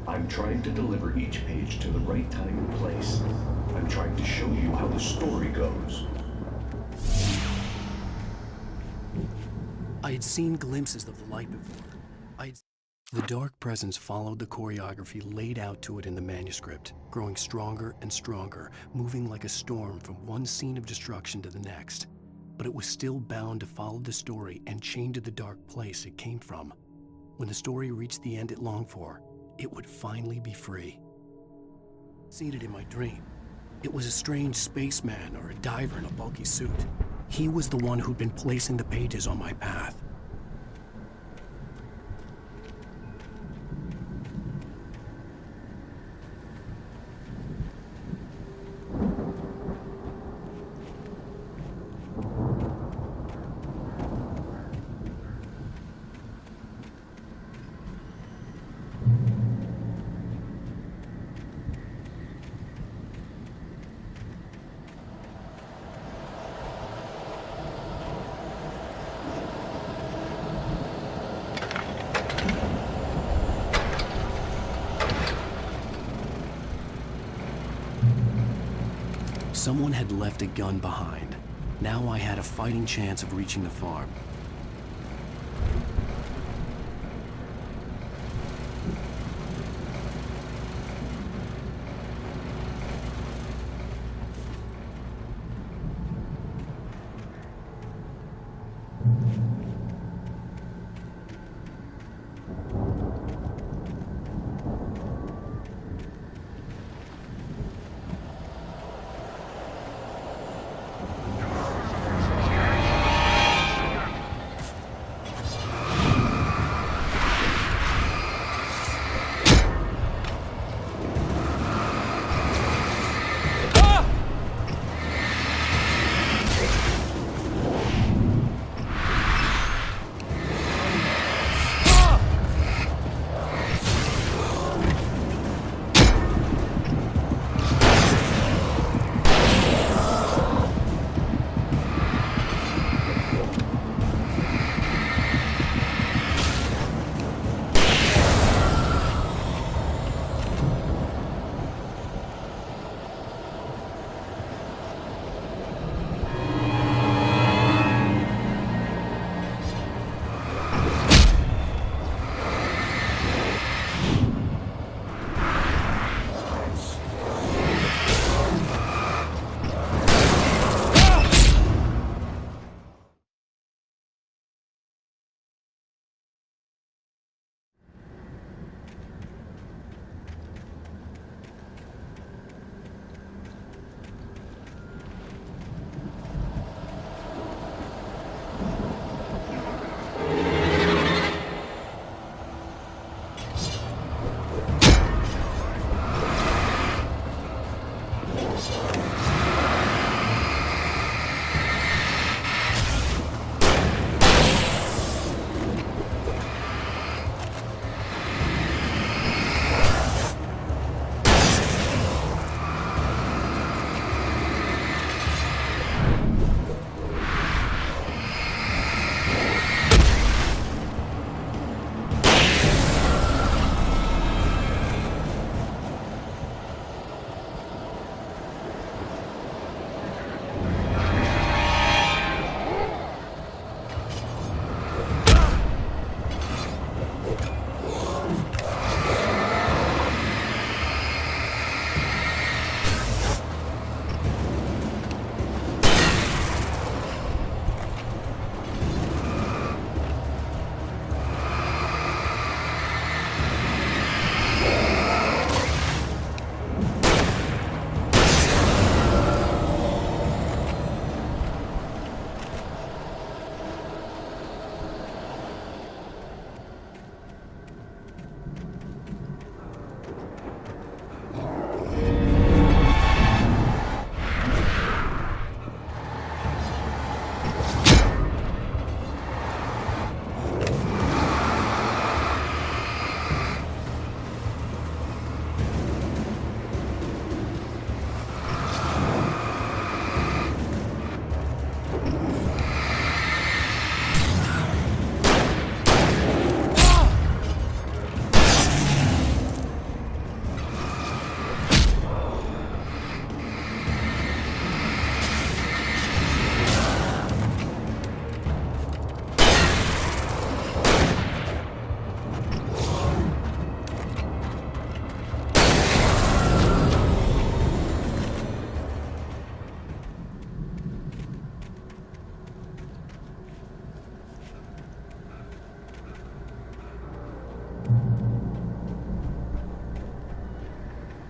S13: I'm trying to deliver each page to the right time and place. I'm trying to show you how the story goes.
S1: I had seen glimpses of the light before. The dark presence followed the choreography laid out to it in the manuscript, growing stronger and stronger, moving like a storm from one scene of destruction to the next. But it was still bound to follow the story and chained to the dark place it came from. When the story reached the end it longed for, it would finally be free. Seen it in my dream. It was a strange spaceman or a diver in a bulky suit. He was the one who'd been placing the pages on my path. Someone had left a gun behind. Now I had a fighting chance of reaching the farm.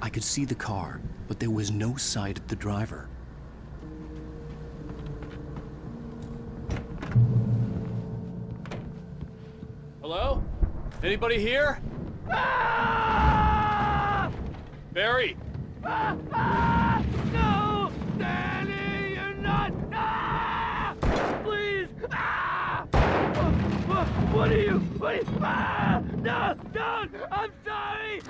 S1: I could see the car, but there was no sight of the driver.
S12: Hello? Anybody here? Barry!
S10: No! Danny, you're not! Please! What are you? No! Don't! I'm sorry!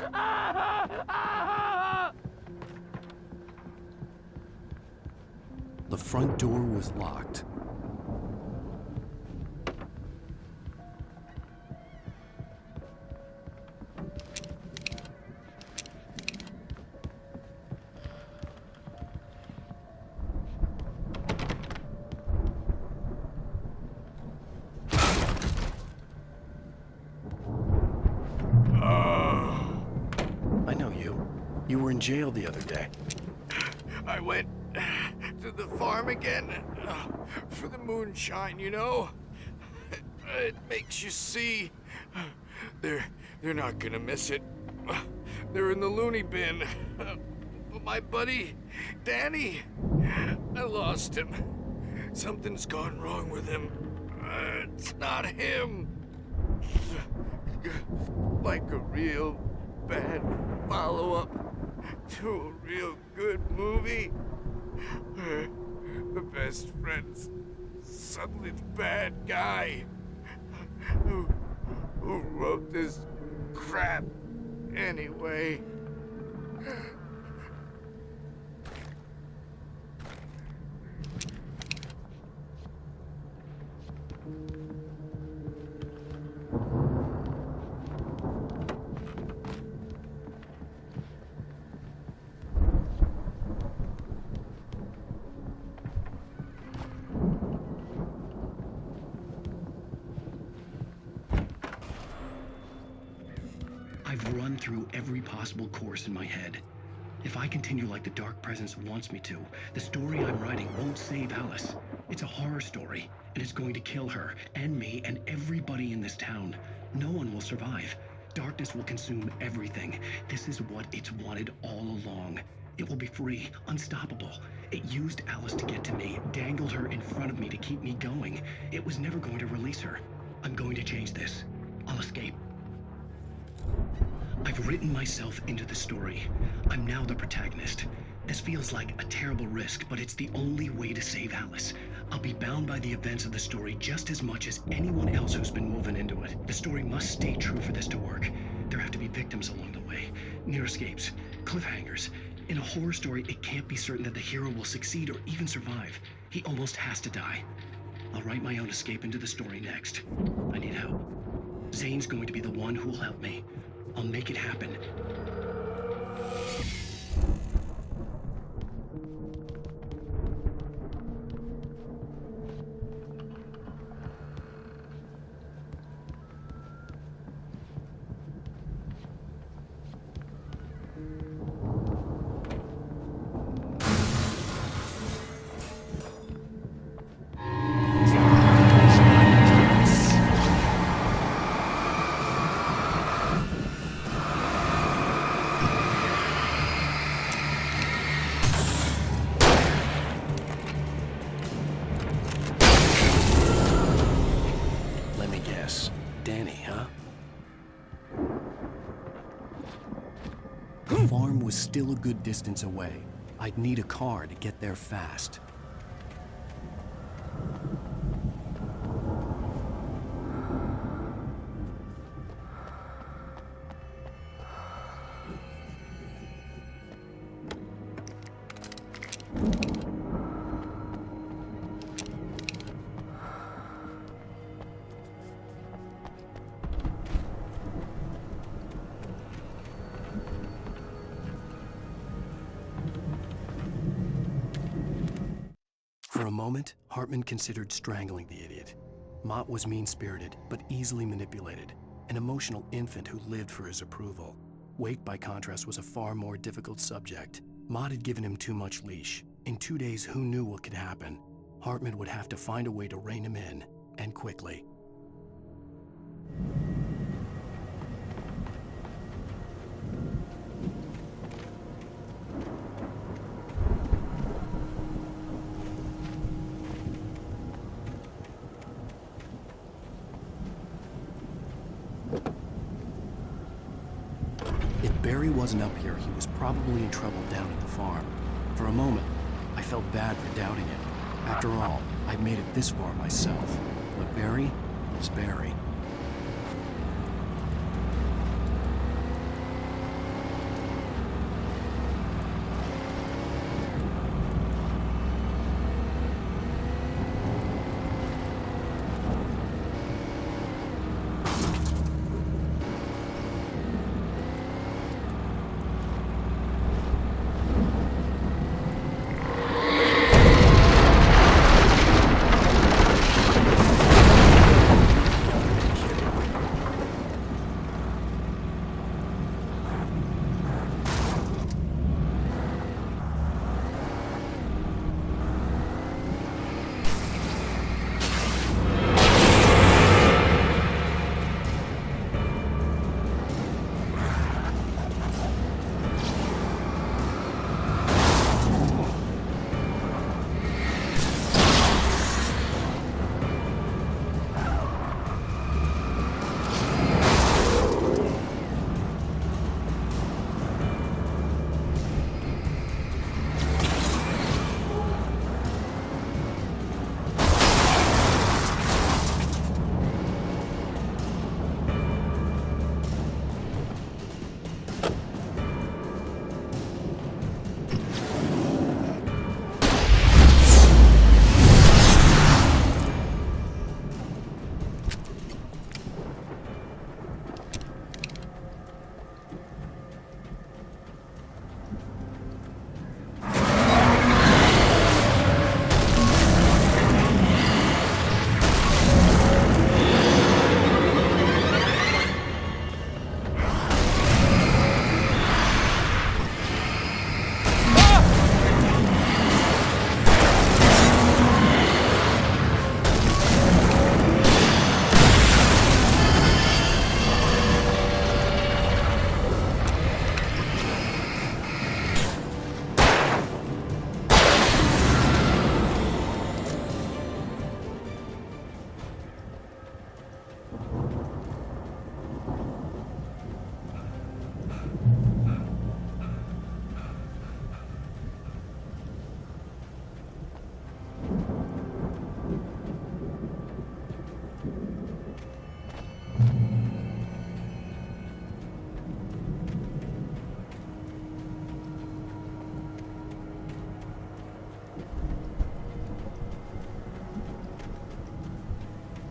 S1: The front door was locked. I know you. You were in jail the other day.
S7: I went to the farm again for the moonshine, you know? It makes you see. They're not gonna miss it. They're in the loony bin. But my buddy, Danny, I lost him. Something's gone wrong with him. It's not him. Like a real bad follow-up to a real good movie. The best friend's suddenly the bad guy who wrote this crap anyway.
S1: I've run through every possible course in my head. If I continue like the Dark Presence wants me to, the story I'm writing won't save Alice. It's a horror story, and it's going to kill her, and me, and everybody in this town. No one will survive. Darkness will consume everything. This is what it's wanted all along. It will be free, unstoppable. It used Alice to get to me, dangled her in front of me to keep me going. It was never going to release her. I'm going to change this. I'll escape. I've written myself into the story. I'm now the protagonist. This feels like a terrible risk, but it's the only way to save Alice. I'll be bound by the events of the story just as much as anyone else who's been woven into it. The story must stay true for this to work. There have to be victims along the way, near escapes, cliffhangers. In a horror story, it can't be certain that the hero will succeed or even survive. He almost has to die. I'll write my own escape into the story next. I need help. Zane's going to be the one who will help me. I'll make it happen. The farm was still a good distance away. I'd need a car to get there fast. For a moment, Hartman considered strangling the idiot. Mott was mean-spirited, but easily manipulated, an emotional infant who lived for his approval. Wake, by contrast, was a far more difficult subject. Mott had given him too much leash. In 2 days, who knew what could happen? Hartman would have to find a way to rein him in, and quickly. Barry wasn't up here, he was probably in trouble down at the farm. For a moment, I felt bad for doubting it. After all, I'd made it this far myself. But Barry was Barry.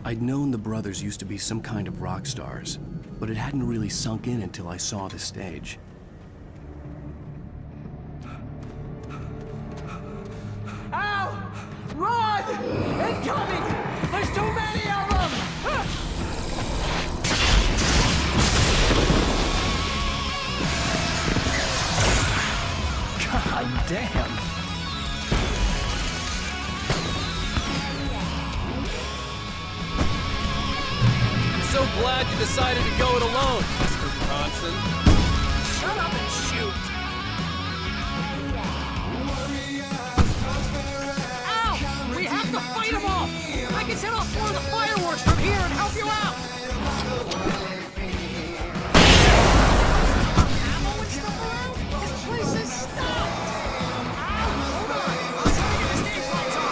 S1: I'd known the brothers used to be some kind of rock stars, but it hadn't really sunk in until I saw the stage.
S10: Ow! Run! Incoming! There's too many of them!
S1: God damn!
S12: So glad you decided to go it alone, Mr. Bronson.
S10: Shut up and shoot! Ow! We have to fight them off! I can set off more of the fireworks from here and help you out! Ammo and stuff around? This place is stopped! Ow! Hold on! I'll try to get the stage lights on!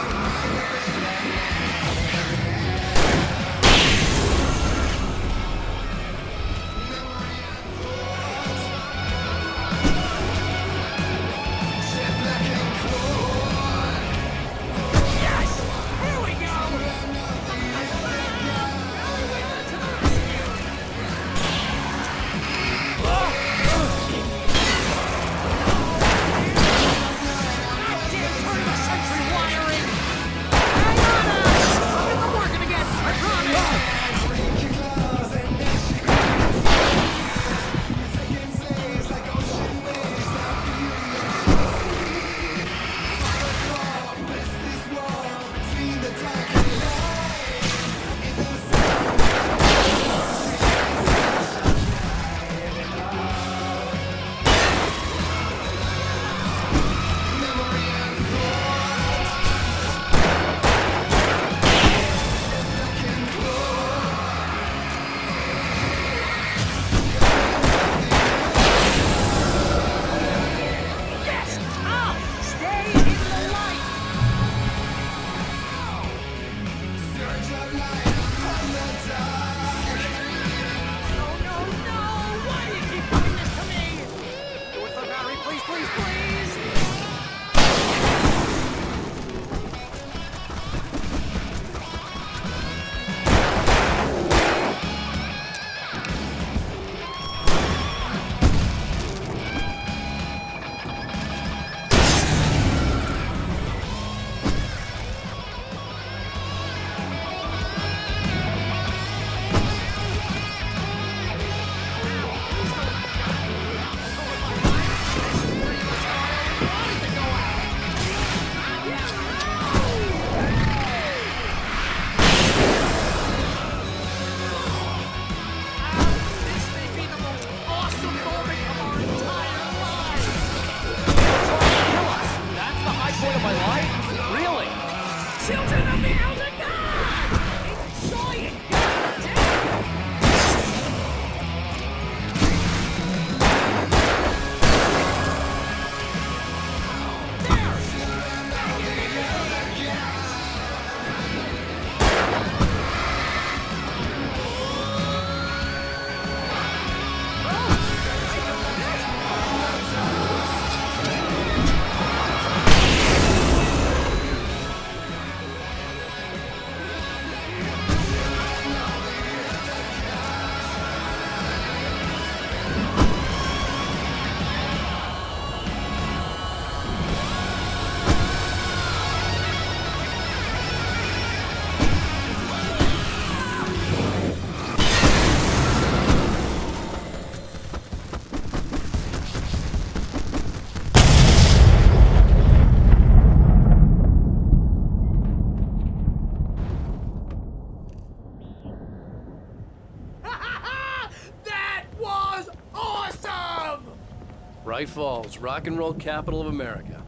S12: Bright Falls, rock and roll capital of America.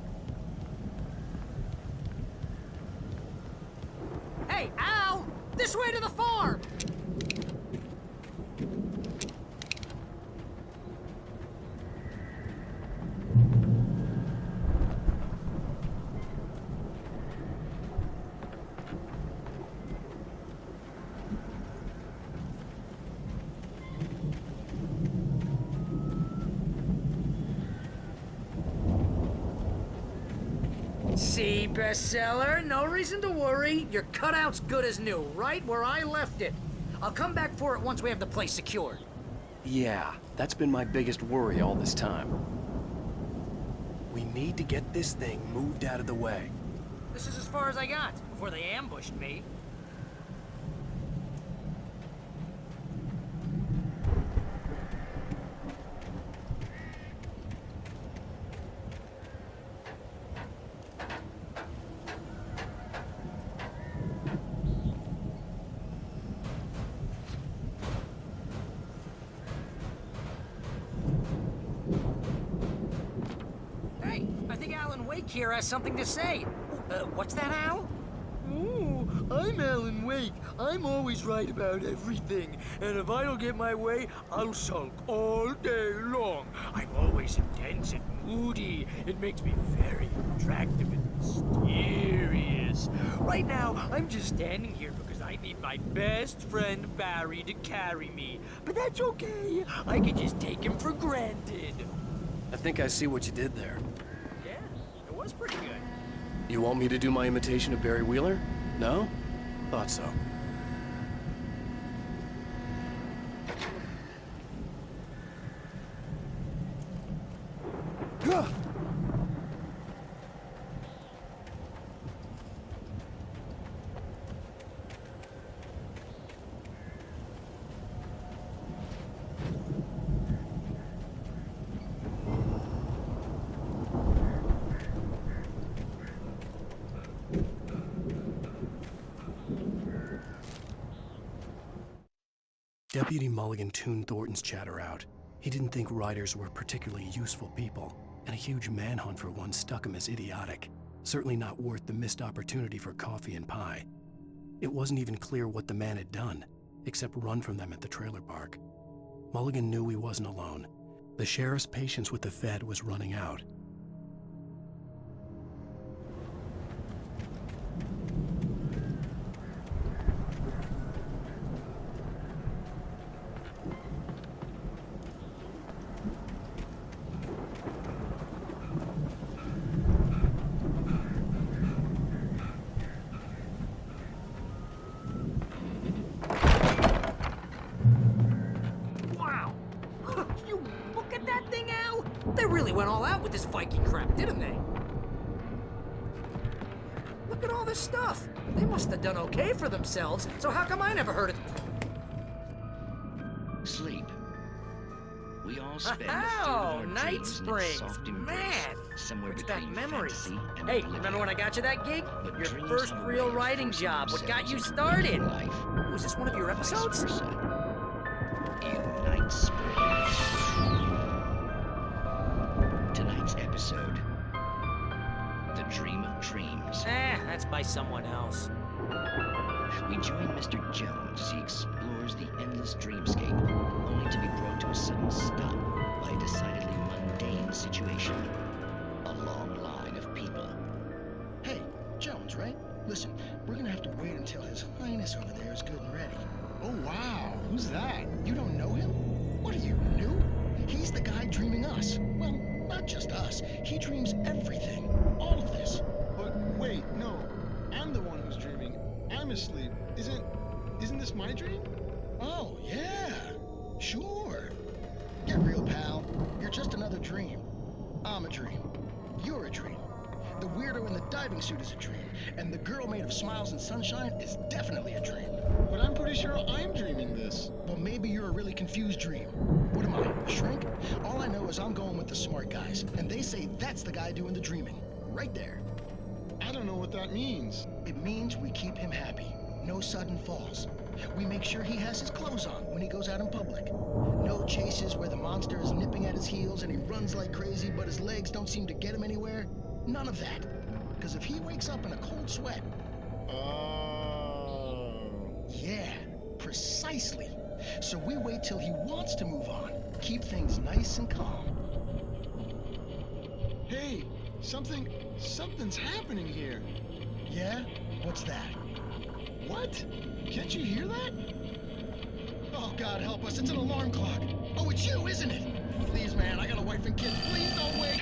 S6: Hey, Al! This way to the farm! See, bestseller, no reason to worry. Your cutout's good as new, right where I left it. I'll come back for it once we have the place secured.
S1: Yeah, that's been my biggest worry all this time. We need to get this thing moved out of the way.
S6: This is as far as I got before they ambushed me. Hey, I think Alan Wake here has something to say. What's that, Al?
S14: Ooh, I'm Alan Wake. I'm always right about everything. And if I don't get my way, I'll sulk all day long. I'm always intense and moody. It makes me very attractive and mysterious. Right now, I'm just standing here because I need my best friend Barry to carry me. But that's okay. I can just take him for granted.
S1: I think I see what you did there.
S6: Yeah, it was pretty good.
S1: You want me to do my imitation of Barry Wheeler? No? Thought so. Deputy Mulligan tuned Thornton's chatter out. He didn't think writers were particularly useful people, and a huge manhunt for one struck him as idiotic. Certainly not worth the missed opportunity for coffee and pie. It wasn't even clear what the man had done, except run from them at the trailer park. Mulligan knew he wasn't alone. The sheriff's patience with the Fed was running out.
S6: They really went all out with this Viking crap, didn't they? Look at all this stuff. They must have done okay for themselves, so how come I never heard it?
S15: Sleep. We all spend a third of
S6: Oh,
S15: our
S6: Night
S15: dreams in its
S6: Springs.
S15: soft embrace,
S6: Man,
S15: somewhere
S6: brings back
S15: between
S6: memories.
S15: fantasy and
S6: Hey,
S15: oblivion.
S6: remember when I got you that gig?
S15: But
S6: Your
S15: dreams
S6: first
S15: have a
S6: real
S15: way of
S6: writing
S15: forcing
S6: job. What got you
S15: themselves into
S6: started?
S15: waking life.
S6: Was this one of your
S15: Vice
S6: episodes?
S15: versa. In Night Springs. Tonight's episode, The Dream of Dreams.
S6: That's by someone else.
S15: We join Mr. Jones as he explores the endless dreamscape, only to be brought to a sudden stop by a decidedly mundane situation. A long line of people.
S11: Hey, Jones, right? Listen, we're gonna have to wait until His Highness over there is good and ready.
S16: Oh, wow. Who's that?
S11: You don't know him? What are you, new? He's the guy dreaming us. Well, not just us. He dreams everything. All of this.
S16: But wait, no. I'm the one who's dreaming. I'm asleep. Isn't this my dream?
S11: Oh, yeah. Sure. Get real, pal. You're just another dream. I'm a dream. You're a dream. The weirdo in the diving suit is a dream. And the girl made of smiles and sunshine is definitely a dream.
S16: But I'm pretty sure I'm dreaming this.
S11: Well, maybe you're a really confused dream. What am I, a shrink? All I know is I'm going with the smart guys. And they say that's the guy doing the dreaming. Right there.
S16: I don't know what that means.
S11: It means we keep him happy. No sudden falls. We make sure he has his clothes on when he goes out in public. No chases where the monster is nipping at his heels and he runs like crazy, but his legs don't seem to get him anywhere. None of that. Because if he wakes up in a cold sweat... Yeah, precisely. So we wait till he wants to move on. Keep things nice and calm.
S16: Hey, something's happening here.
S11: Yeah? What's that?
S16: What? Can't you hear that?
S11: Oh, God help us, it's an alarm clock. Oh, it's you, isn't it? Please, man, I got a wife and kids. Please don't wait.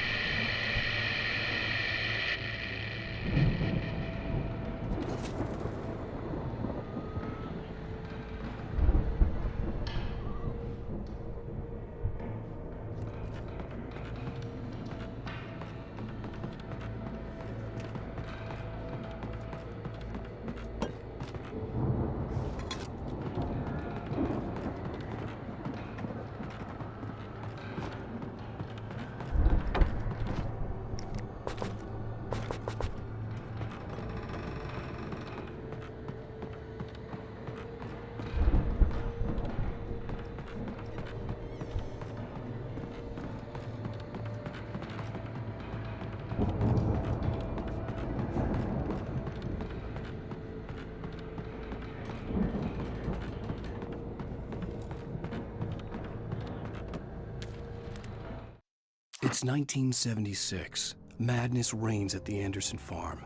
S1: It's 1976. Madness reigns at the Anderson farm.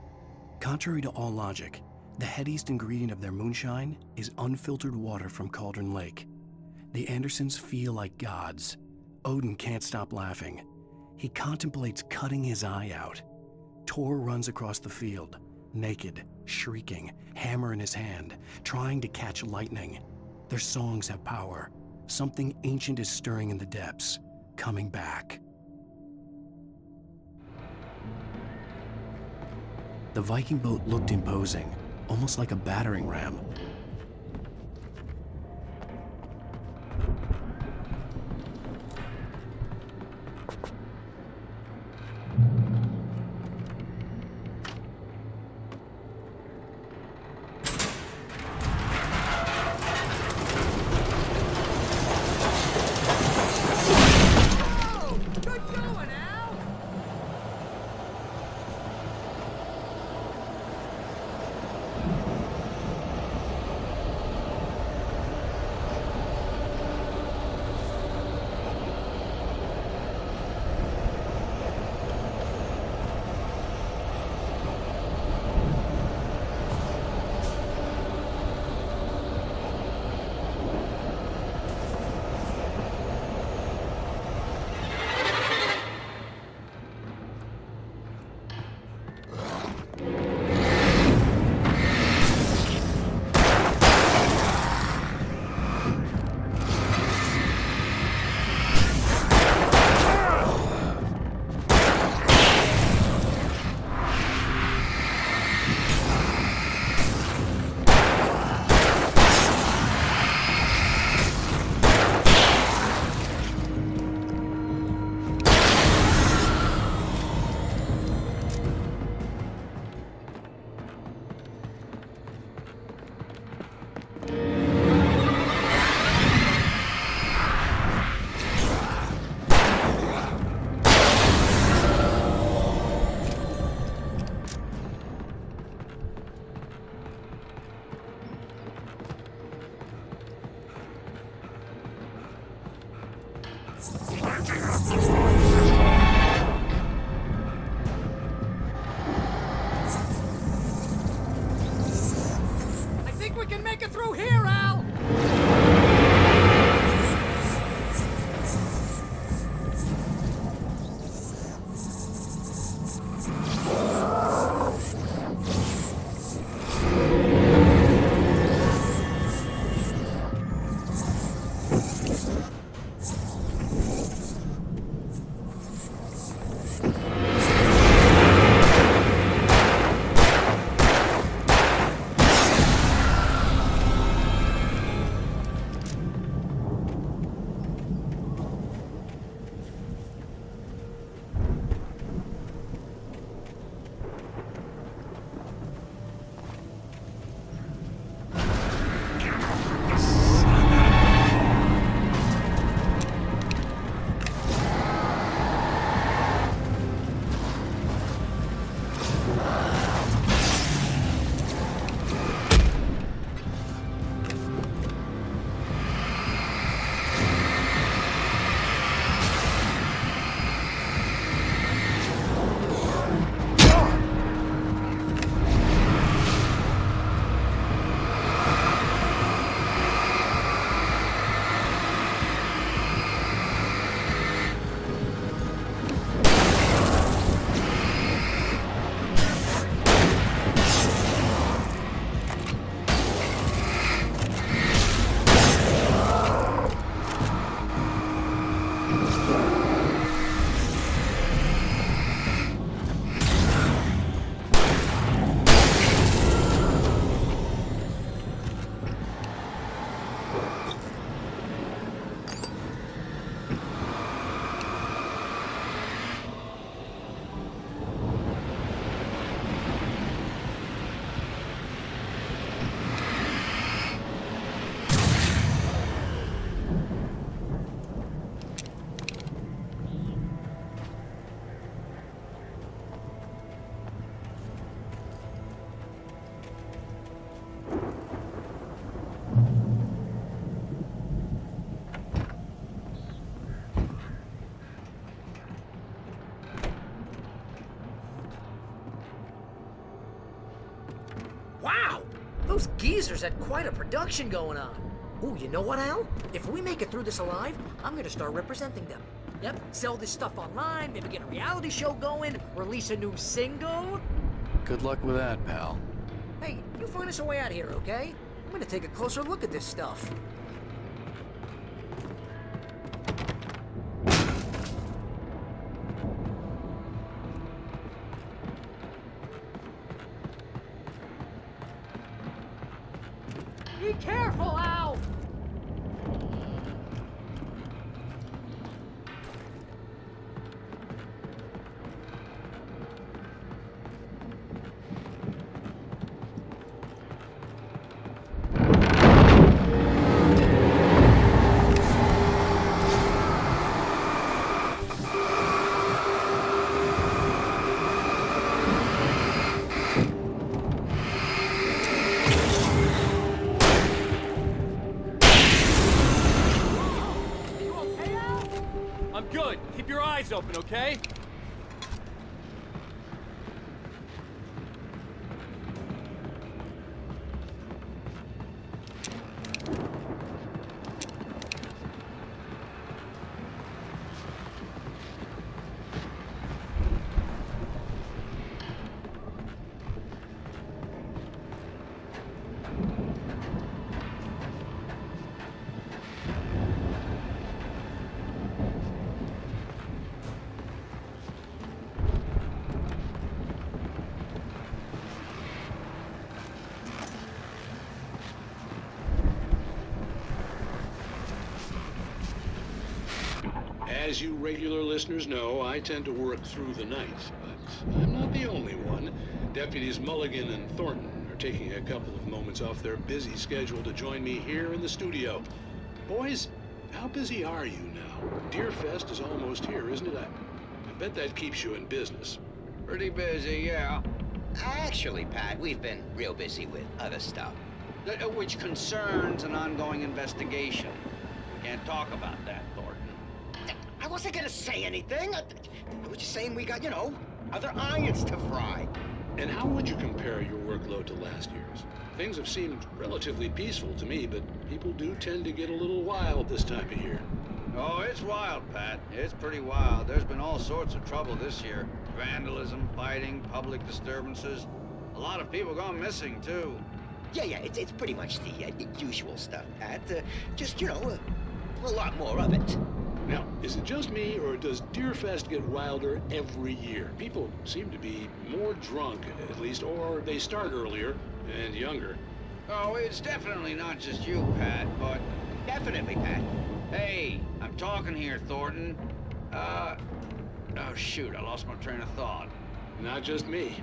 S1: Contrary to all logic, the headiest ingredient of their moonshine is unfiltered water from Cauldron Lake. The Andersons feel like gods. Odin can't stop laughing. He contemplates cutting his eye out. Tor runs across the field, naked, shrieking, hammer in his hand, trying to catch lightning. Their songs have power. Something ancient is stirring in the depths, coming back. The Viking boat looked imposing, almost like a battering ram.
S6: I think we can make it through here, Al! Those geezers had quite a production going on. Ooh, you know what, Al? If we make it through this alive, I'm gonna start representing them. Yep, sell this stuff online, maybe get a reality show going, release a new single.
S1: Good luck with that, pal.
S6: Hey, you find us a way out of here, okay? I'm gonna take a closer look at this stuff. Be careful, Al!
S12: Good. Keep your eyes open, okay?
S17: As you regular listeners know, I tend to work through the night, but I'm not the only one. Deputies Mulligan and Thornton are taking a couple of moments off their busy schedule to join me here in the studio. Boys, how busy are you now? Deerfest is almost here, isn't it? I bet that keeps you in business.
S18: Pretty busy, yeah. Actually, Pat, we've been real busy with other stuff, which concerns an ongoing investigation. We can't talk about that, Thornton. I wasn't gonna say anything. I was just saying we got, other irons to fry.
S17: And how would you compare your workload to last year's? Things have seemed relatively peaceful to me, but people do tend to get a little wild this time of year.
S18: Oh, it's wild, Pat. It's pretty wild. There's been all sorts of trouble this year. Vandalism, fighting, public disturbances. A lot of people gone missing, too. Yeah, it's pretty much the usual stuff, Pat. Just, a lot more of it.
S17: Now, is it just me, or does Deerfest get wilder every year? People seem to be more drunk, at least, or they start earlier and younger.
S18: Oh, it's definitely not just you, Pat, but... Definitely, Pat. Hey, I'm talking here, Thornton. Oh, shoot, I lost my train of thought.
S17: Not just me.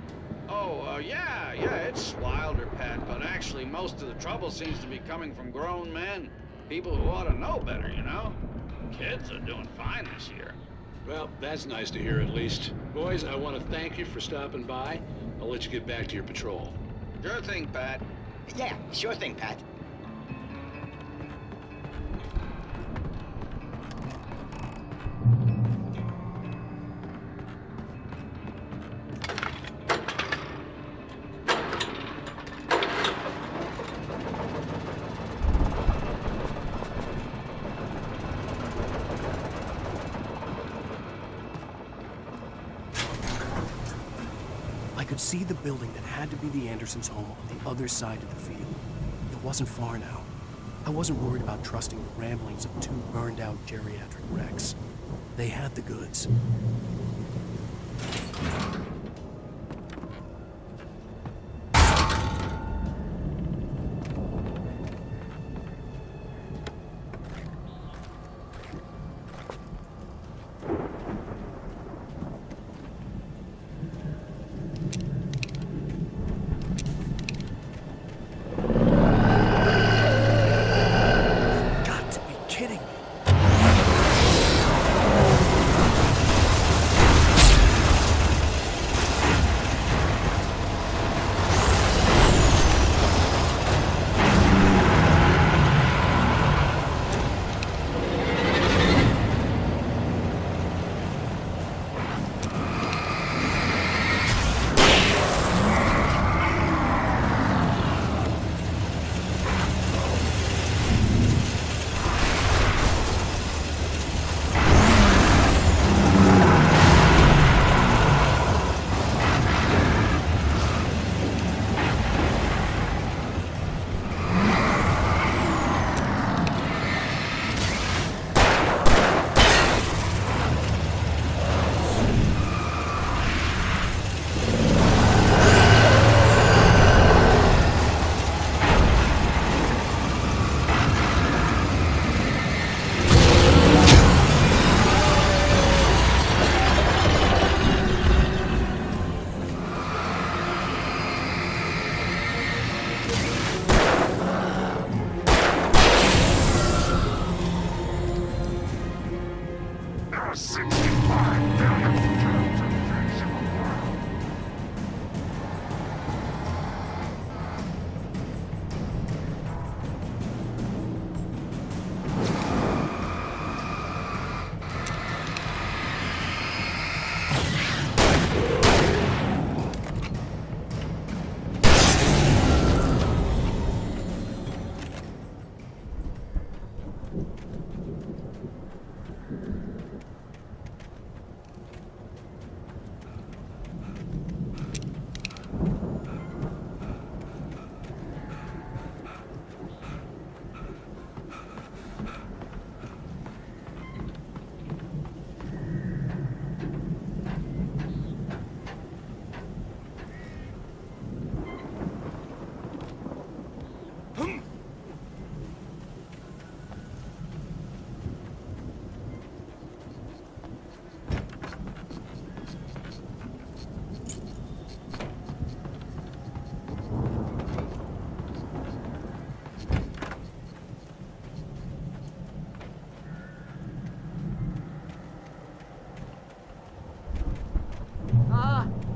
S18: Oh, yeah, it's wilder, Pat, but actually most of the trouble seems to be coming from grown men. People who ought to know better, Kids are doing fine this year.
S17: Well, that's nice to hear at least. Boys, I want to thank you for stopping by. I'll let you get back to your patrol.
S18: Sure thing, Pat.
S15: Yeah, sure thing, Pat.
S1: I could see the building that had to be the Andersons' home on the other side of the field. It wasn't far now. I wasn't worried about trusting the ramblings of two burned-out geriatric wrecks. They had the goods.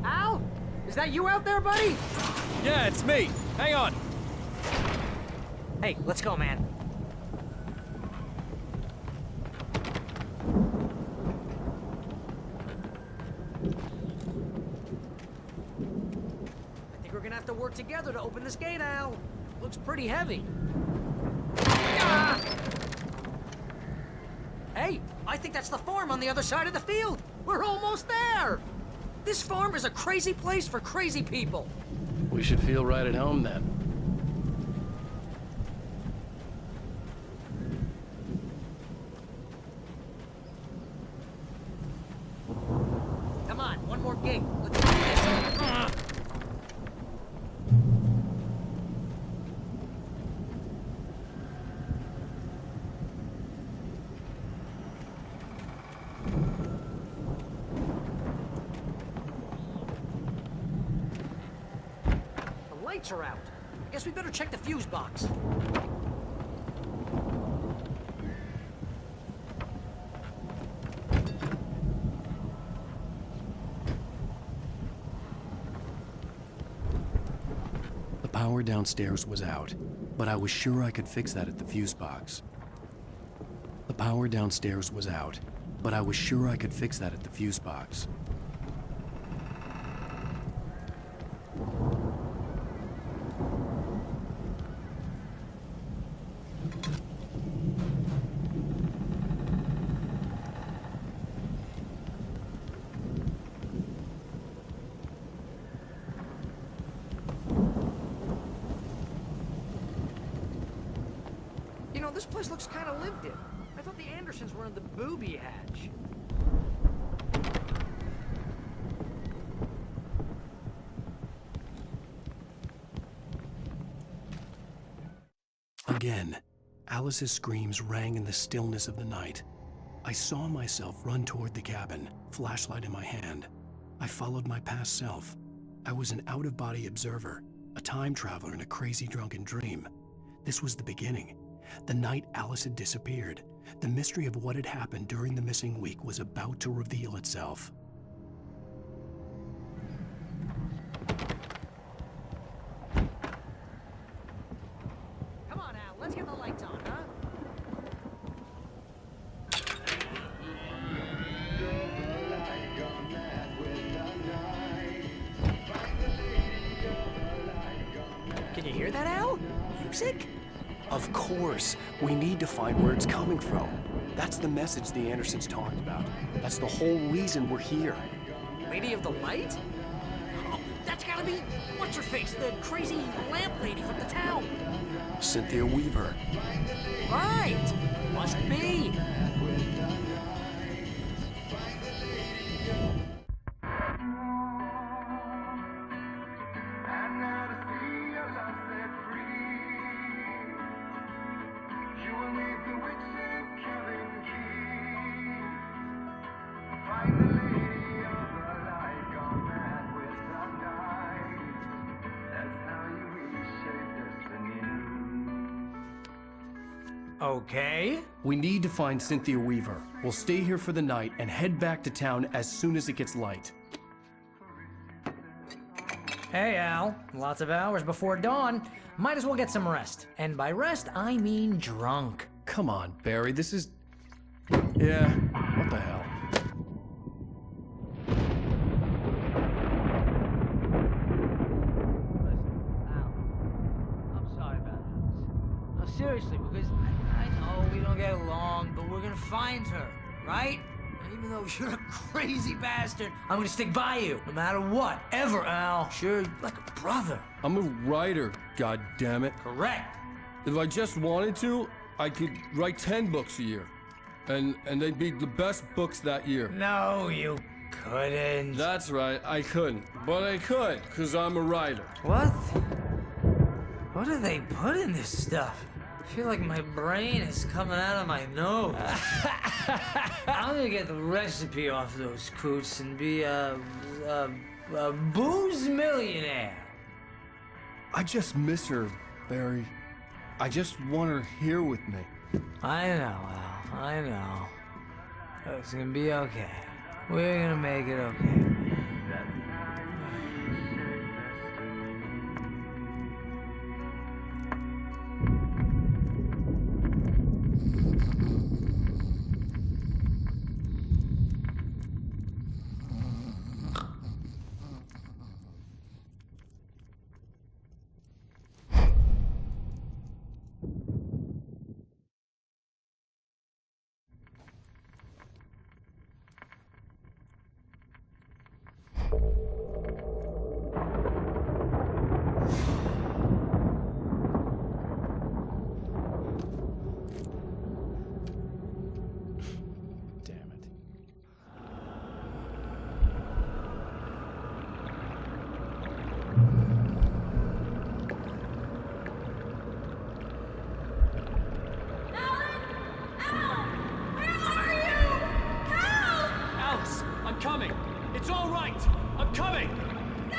S6: Al? Is that you out there, buddy?
S12: Yeah, it's me. Hang on.
S6: Hey, let's go, man. I think we're gonna have to work together to open this gate, Al. Looks pretty heavy. Ah! Hey, I think that's the farm on the other side of the field. We're almost there. This farm is a crazy place for crazy people.
S1: We should feel right at home then.
S6: Come on, one more gate. Let's do this. The lights are out. Guess we better check the fuse box.
S1: The power downstairs was out, but I was sure I could fix that at the fuse box. The power downstairs was out, but I was sure I could fix that at the fuse box.
S6: You know, this place looks kind of lived in. I thought the Andersons were in the booby hatch.
S1: Again, Alice's screams rang in the stillness of the night. I saw myself run toward the cabin, flashlight in my hand. I followed my past self. I was an out-of-body observer, a time traveler in a crazy drunken dream. This was the beginning. The night Alice had disappeared. The mystery of what had happened during the missing week was about to reveal itself.
S6: Come on, Al, let's get the lights on, huh? Can you hear that, Al? Music?
S1: Of course. We need to find where it's coming from. That's the message the Andersons talked about. That's the whole reason we're here.
S6: Lady of the Light? Oh, that's gotta be... what's-her-face? The crazy lamp lady from the town.
S1: Cynthia Weaver.
S6: Right! Must be. Okay.
S1: We need to find Cynthia Weaver. We'll stay here for the night and head back to town as soon as it gets light.
S6: Hey, Al. Lots of hours before dawn. Might as well get some rest. And by rest, I mean drunk.
S1: Come on, Barry, this is... Yeah, what the hell?
S6: Seriously, because I know we don't get along, but we're gonna find her, right? And even though you're a crazy bastard, I'm gonna stick by you, no matter what, ever, Al. Sure, like a brother.
S19: I'm a writer, goddammit.
S6: Correct.
S19: If I just wanted to, I could write 10 books a year. And they'd be the best books that year.
S6: No, you couldn't.
S19: That's right, I couldn't. But I could, because I'm a writer.
S6: What? What do they put in this stuff? I feel like my brain is coming out of my nose. I'm gonna get the recipe off those coots and be a booze millionaire.
S19: I just miss her, Barry. I just want her here with me.
S6: I know, Al. I know. It's gonna be okay. We're gonna make it okay.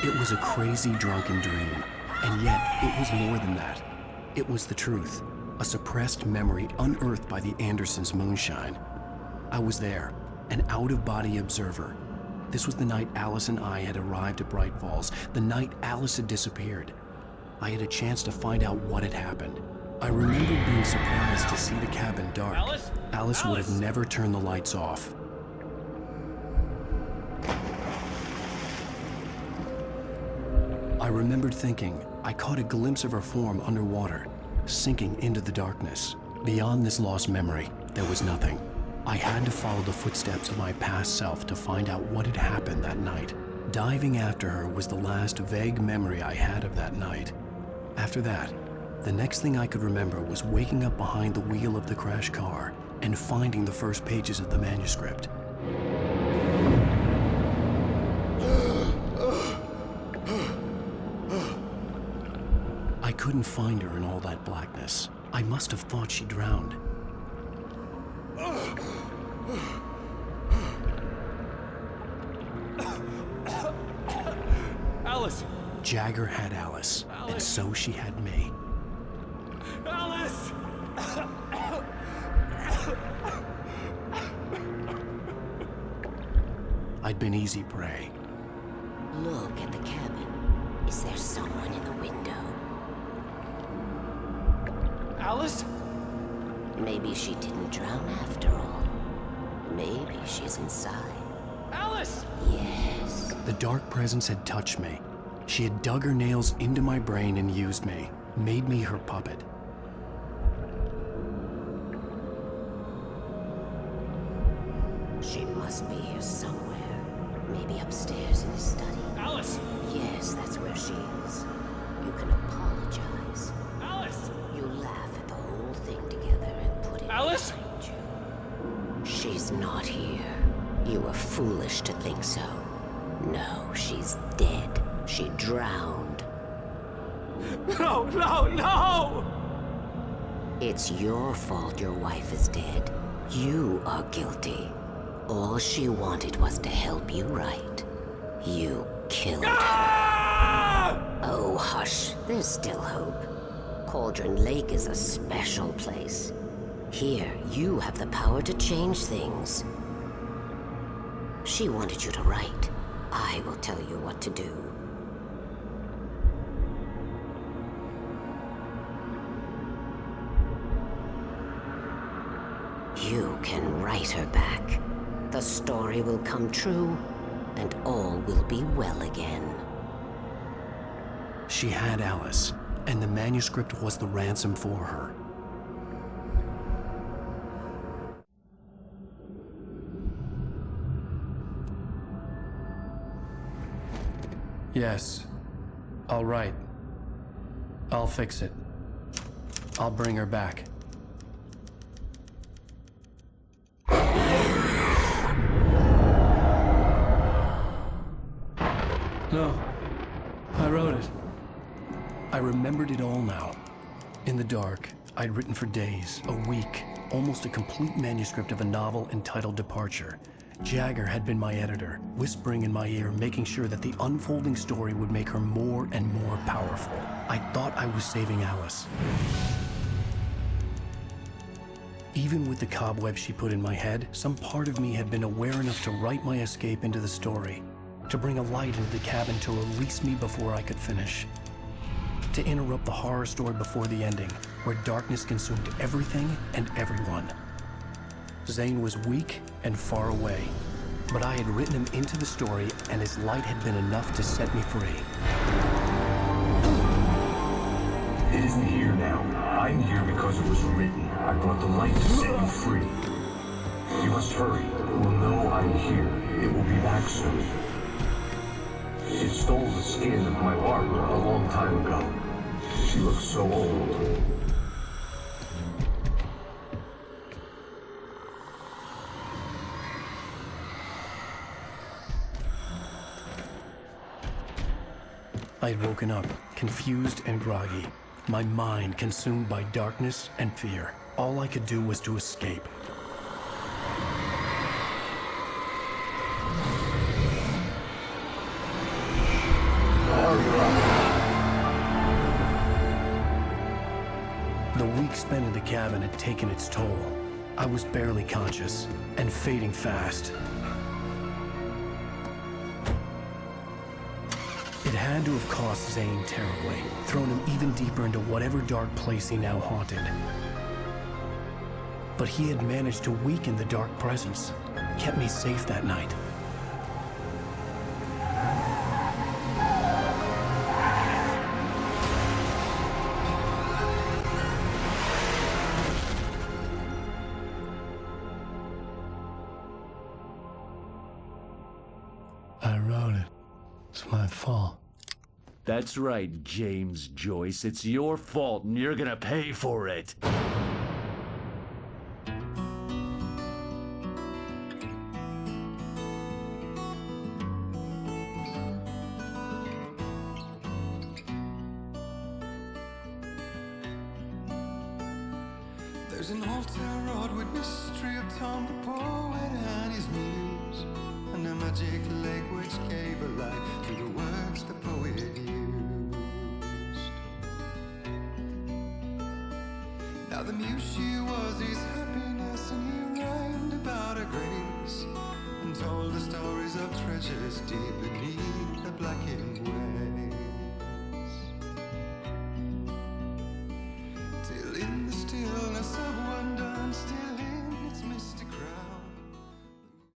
S1: It was a crazy, drunken dream, and yet it was more than that. It was the truth, a suppressed memory unearthed by the Andersons' moonshine. I was there, an out-of-body observer. This was the night Alice and I had arrived at Bright Falls, the night Alice had disappeared. I had a chance to find out what had happened. I remembered being surprised to see the cabin dark. Alice would have never turned the lights off. I remembered thinking I caught a glimpse of her form underwater, sinking into the darkness. Beyond this lost memory, there was nothing. I had to follow the footsteps of my past self to find out what had happened that night. Diving after her was the last vague memory I had of that night. After that, the next thing I could remember was waking up behind the wheel of the crashed car and finding the first pages of the manuscript. I couldn't find her in all that blackness. I must have thought she drowned.
S12: Alice!
S1: Jagger had Alice, and so she had me.
S12: Alice!
S1: I'd been easy prey.
S20: Look at the cabin. Is there someone in the window?
S12: Alice?
S20: Maybe she didn't drown after all. Maybe she's inside.
S12: Alice!
S20: Yes.
S1: The dark presence had touched me. She had dug her nails into my brain and used me, made me her puppet.
S20: She must be here somewhere. Maybe upstairs in the study.
S12: Alice!
S20: Yes, that's where she is. You can apologize.
S12: Alice!
S20: You laugh at the whole thing together and put it
S12: Alice?
S20: behind you. She's not here. You were foolish to think so. No, she's dead. She drowned.
S12: No, no, no!
S20: It's your fault your wife is dead. You are guilty. All she wanted was to help you right. You killed her. Oh, hush. There's still hope. Cauldron Lake is a special place. Here, you have the power to change things. She wanted you to write. I will tell you what to do. You can write her back. The story will come true, and all will be well again.
S1: She had Alice, and the manuscript was the ransom for her. Yes. All right. I'll fix it. I'll bring her back. No. I wrote it. I remembered it all now. In the dark, I'd written for days, a week, almost a complete manuscript of a novel entitled Departure. Jagger had been my editor, whispering in my ear, making sure that the unfolding story would make her more and more powerful. I thought I was saving Alice. Even with the cobwebs she put in my head, some part of me had been aware enough to write my escape into the story, to bring a light into the cabin to release me before I could finish, to interrupt the horror story before the ending, where darkness consumed everything and everyone. Zane was weak and far away, but I had written him into the story, and his light had been enough to set me free.
S13: It isn't here now. I'm here because it was written. I brought the light to set you free. You must hurry. It will know I'm here. It will be back soon. It stole the skin of my Barbara a long time ago. She looks so old.
S1: I had woken up, confused and groggy, my mind consumed by darkness and fear. All I could do was to escape. The week spent in the cabin had taken its toll. I was barely conscious, and fading fast. It had to have cost Zane terribly, thrown him even deeper into whatever dark place he now haunted. But he had managed to weaken the dark presence, kept me safe that night.
S21: I wrote it. It's my fault.
S22: That's right, James Joyce. It's your fault, and you're gonna pay for it.
S23: There's an old town road with mystery of Tom the poet and his muse, and a magic lake which gave a life to the words the poet used. Now the muse she was his happiness, and he rhymed about her grace, and told the stories of treasures deep beneath the blackened waves.